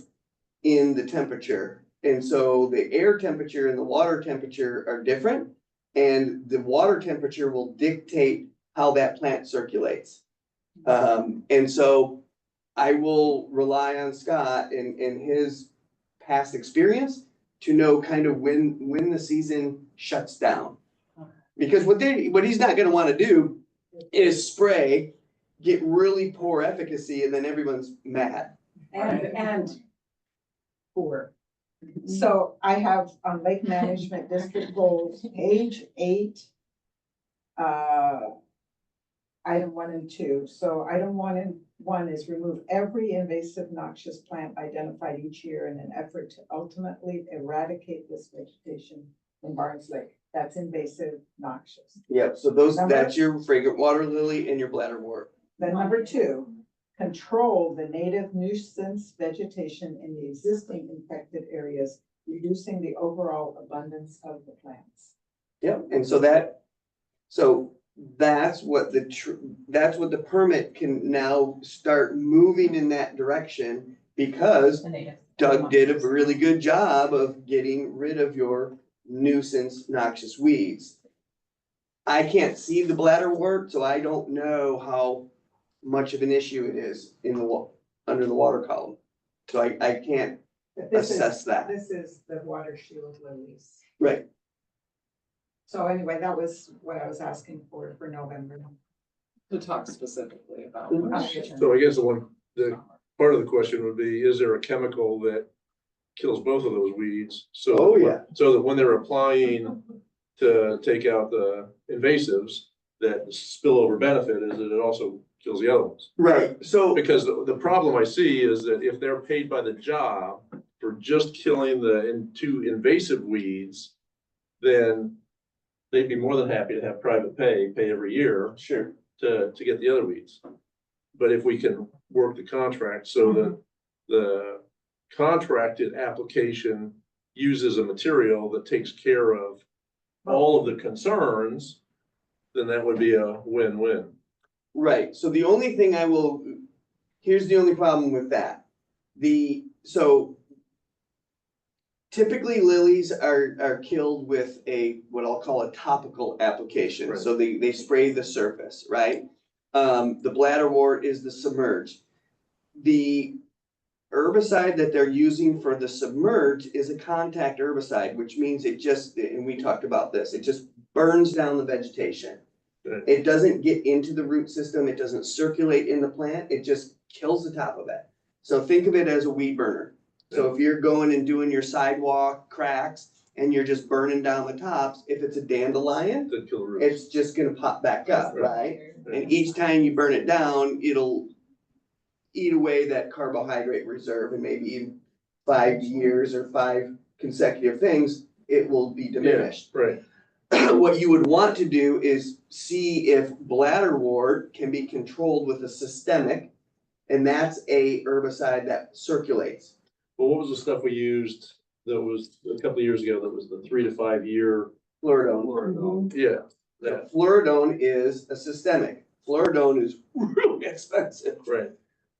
in the temperature. And so the air temperature and the water temperature are different. And the water temperature will dictate how that plant circulates. And so I will rely on Scott and his past experience to know kind of when the season shuts down. Because what he's not gonna wanna do is spray, get really poor efficacy, and then everyone's mad. And poor. So I have on Lake Management District goals, page 8. Item 1 and 2. So item 1 is remove every invasive noxious plant identified each year in an effort to ultimately eradicate this vegetation in Barnes Lake. That's invasive noxious. Yep, so that's your fragrant water lily and your bladderwort. Then number 2, control the native nuisance vegetation in the existing infected areas, reducing the overall abundance of the plants. Yep, and so that's what the permit can now start moving in that direction, because Doug did a really good job of getting rid of your nuisance noxious weeds. I can't see the bladderwort, so I don't know how much of an issue it is under the water column. So I can't assess that. This is the water shield lilies. Right. So anyway, that was what I was asking for November. To talk specifically about. So I guess the part of the question would be, is there a chemical that kills both of those weeds? So Oh, yeah. So that when they're applying to take out the invasives, that the spillover benefit is that it also kills the other ones. Right, so. Because the problem I see is that if they're paid by the job for just killing the 2 invasive weeds, then they'd be more than happy to have private pay every year. Sure. To get the other weeds. But if we can work the contract so that the contracted application uses a material that takes care of all of the concerns, then that would be a win-win. Right, so the only thing here's the only problem with that. The so typically lilies are killed with what I'll call a topical application. So they spray the surface, right? The bladderwort is the submerged. The herbicide that they're using for the submerged is a contact herbicide, which means it just, and we talked about this, it just burns down the vegetation. Right. It doesn't get into the root system, it doesn't circulate in the plant, it just kills the top of it. So think of it as a weed burner. So if you're going and doing your sidewalk cracks and you're just burning down the tops, if it's a dandelion, To kill roots. it's just gonna pop back up, right? And each time you burn it down, it'll eat away that carbohydrate reserve, and maybe in 5 years or 5 consecutive things, it will be diminished. Right, What you would want to do is see if bladderwort can be controlled with a systemic, and that's a herbicide that circulates. well, what was the stuff we used that was a couple of years ago, that was the 3 to 5 year? Fluoridone. Yeah, that, Fluoridone is a systemic. Fluoridone is really expensive, right,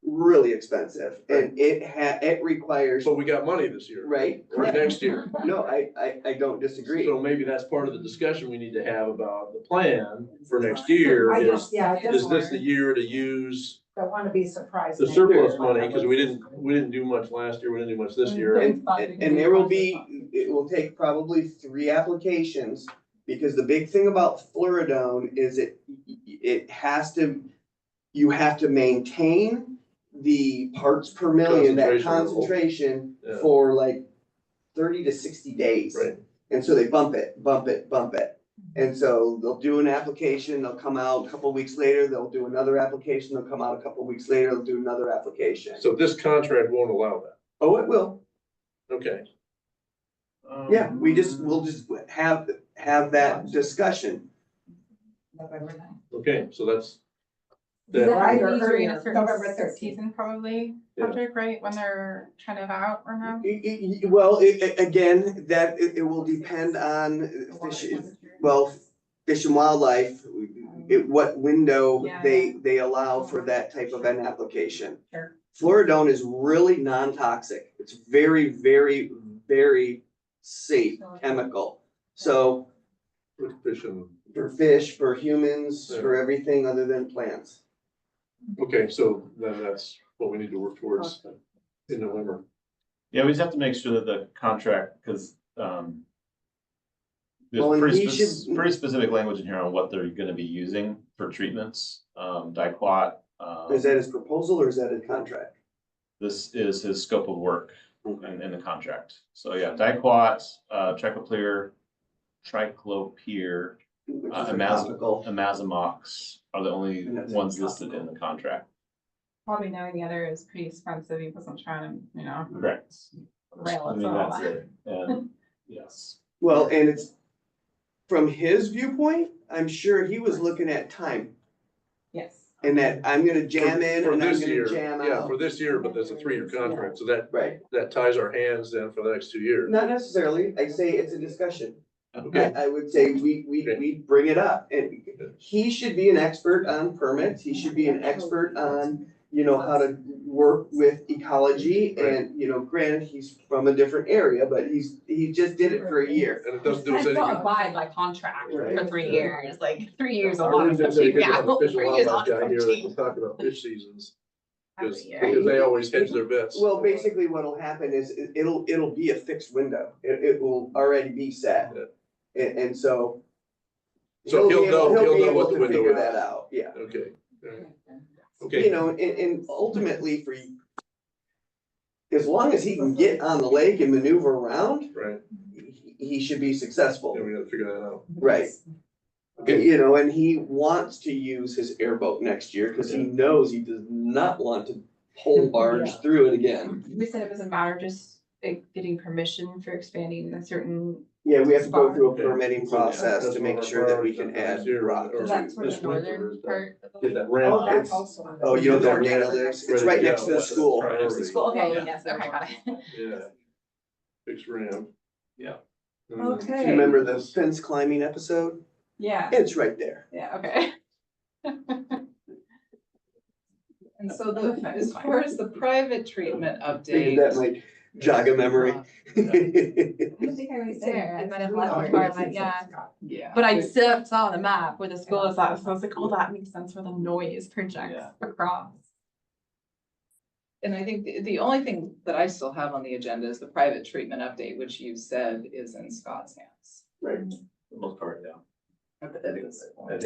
really expensive, and it requires, but we got money this year, right? or next year. No, I don't disagree. So maybe that's part of the discussion we need to have about the plan for next year I is, just, yeah, I just is this the year to use don't want to be surprised. the next surplus year. money? Because we didn't do much last year, we didn't do much this year. And there will be, it will take probably 3 applications, because the big thing about fluoridone is it has to, you have to maintain the parts per million, that concentration Yeah. for like 30 to 60 days. Right. And so they bump it. And so they'll do an application, they'll come out a couple weeks later, they'll do another application, they'll come out a couple weeks later, they'll do another application. So this contract won't allow that. Oh, it will. Okay, Yeah, we'll just have that discussion. November 9th. okay, so that's, Is that, that Right, usually in earlier, a certain November 13th. season probably, Yeah. Patrick, right, when they're kind of out or no? Well, again, it will depend on Fish and Wildlife, what window Yeah, they allow for that type of an application. Sure. Fluoridone is really non-toxic. It's very, very, very safe chemical. So fish and, for fish, for humans, for everything other than plants. okay, so then that's what we need to work towards in November. Yeah, we just have to make sure that the contract, because, there's Well, and pretty, he should- pretty specific language in here on what they're gonna be using for treatments, diquat. Is that his proposal or is that a contract? This is his scope of work in the contract. So yeah, diquat, triclopyr, triclopyr, Which is a topical. amazamox are the only And that's ones topical. listed in the contract. Probably knowing the other is pretty expensive, he wasn't trying to, Correct. rail I us mean, all. that's it. And yes. Well, and it's, from his viewpoint, I'm sure he was looking at time, Yes. and that I'm gonna jam in For and I'm this gonna year, jam yeah, out. for this year, but that's a 3-year contract, so that Right, ties our hands then for the next 2 years. not necessarily, I say it's a discussion. Okay, I would say we bring it up, and he should be an expert on permits, he should be an expert on, how to work with ecology, and, granted, he's from a different area, but he just did it for a year. and it doesn't do us I any don't good. abide by contract Right. for 3 years, like 3 years is a I lot really of didn't fishing, think we yeah. had a fish and 3 years is a lot wildlife of guy here that fishing. will talk about fish seasons. Every Because year. they always hedge their bets. Well, basically what'll happen is it'll be a fixed window, it will already be set. Yeah. And so. So he'll be able- know be able what the to window figure is. that out, yeah. Okay, alright. Okay, And ultimately for you, as long as he can get on the lake and maneuver around, right, he should be successful, yeah, we gotta figure that out. right? Okay. And he wants to use his airboat next year, cause he knows he does not want to pole barge through it again. We said it doesn't matter, just getting permission for expanding a certain. Yeah, we have to go through a Okay. permitting process That's to one make of our sure that we priorities can next add year, rock. or Is that sort this of winter, northern is that- part of the Get that lake? ramp. Oh, that's it's- also. on Oh, you don't know where Yeah. Dana lives? It's right next to the school. Right next to the School, okay, Yeah. yes, okay, got it. Yeah. Fixed ramp. Yeah. Mm. Do Okay. you remember the fence climbing episode? Yeah, It's right there. yeah, okay. And And so as far as the private treatment Figured that update. might jog a memory. I don't think I was there. I might have left before, but yeah. Yeah. But I still saw on the map where the school is at, so I was like, oh, that makes sense where the noise projects Yeah. across. And I think the only thing that I still have on the agenda is the private treatment update, which you said is in Scott's hands. Right. For the most part, yeah. I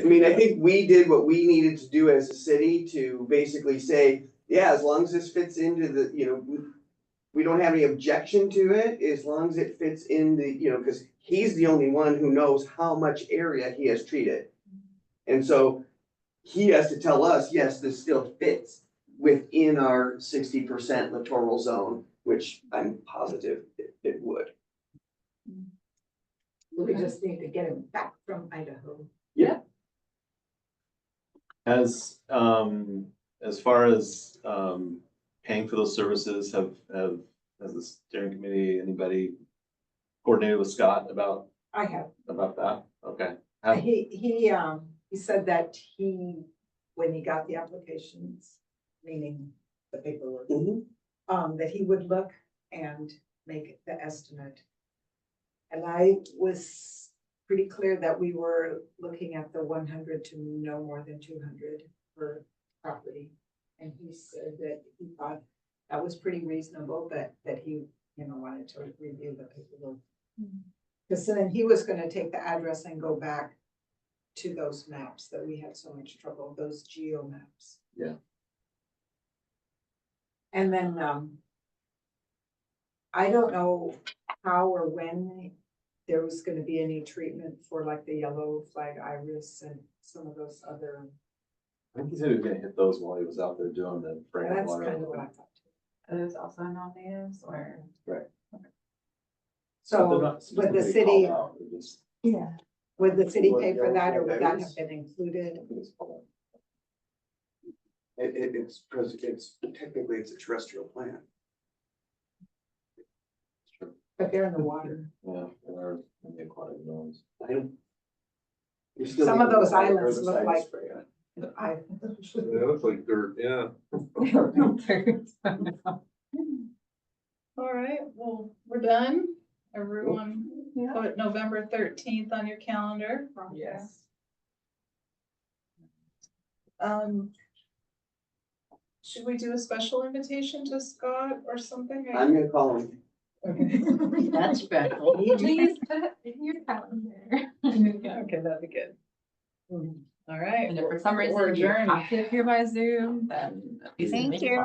mean, I think we did what we needed to do as a city to basically say, yeah, as long as this fits into the, we don't have any objection to it, as long as it fits in the, because he's the only one who knows how much area he has treated. And so he has to tell us, yes, this still fits within our 60% littoral zone, which I'm positive it would. We just need to get him back from Idaho. As far as, paying for those services, has the steering committee, anybody coordinated with Scott about I have. that? Okay. He said that when he got the applications, meaning the paperwork, that he would look and make the estimate. And I was pretty clear that we were looking at the 100 to no more than 200 per property. And he said that he thought that was pretty reasonable, but that he, wanted to review the paperwork. Because then he was gonna take the address and go back to those maps that we had so much trouble, those geo maps. Yeah. And then, I don't know how or when there was gonna be any treatment for like the yellow flag iris and some of those other, I think he said he was gonna hit those while he was out there doing the bring that's water. kind of what I thought too. Are those also non-natives or? But they're So not would the specifically city, called out, they're just- Yeah. would the city pay for Yellow that, or flag would that iris? have been included? It's technically it's a terrestrial plant. But they're in the water. Yeah, in the aquatic zones. Some of those islands look like I. Yeah, it looks like dirt, yeah. All right, well, we're done. Everyone put November 13th on your calendar. Yes. Should we do a special invitation to Scott or something? I'm gonna call him. Okay. That's special. Please put it in your calendar. Yeah, okay, that'd be good. All right. And if for some We're reason you adjourned. have to appear by Zoom, then. Thank you.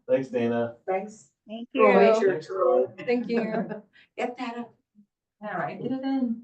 Thanks, Dana. Thanks. Thank We'll make you. sure to Thank you. get that up. All right, get it in.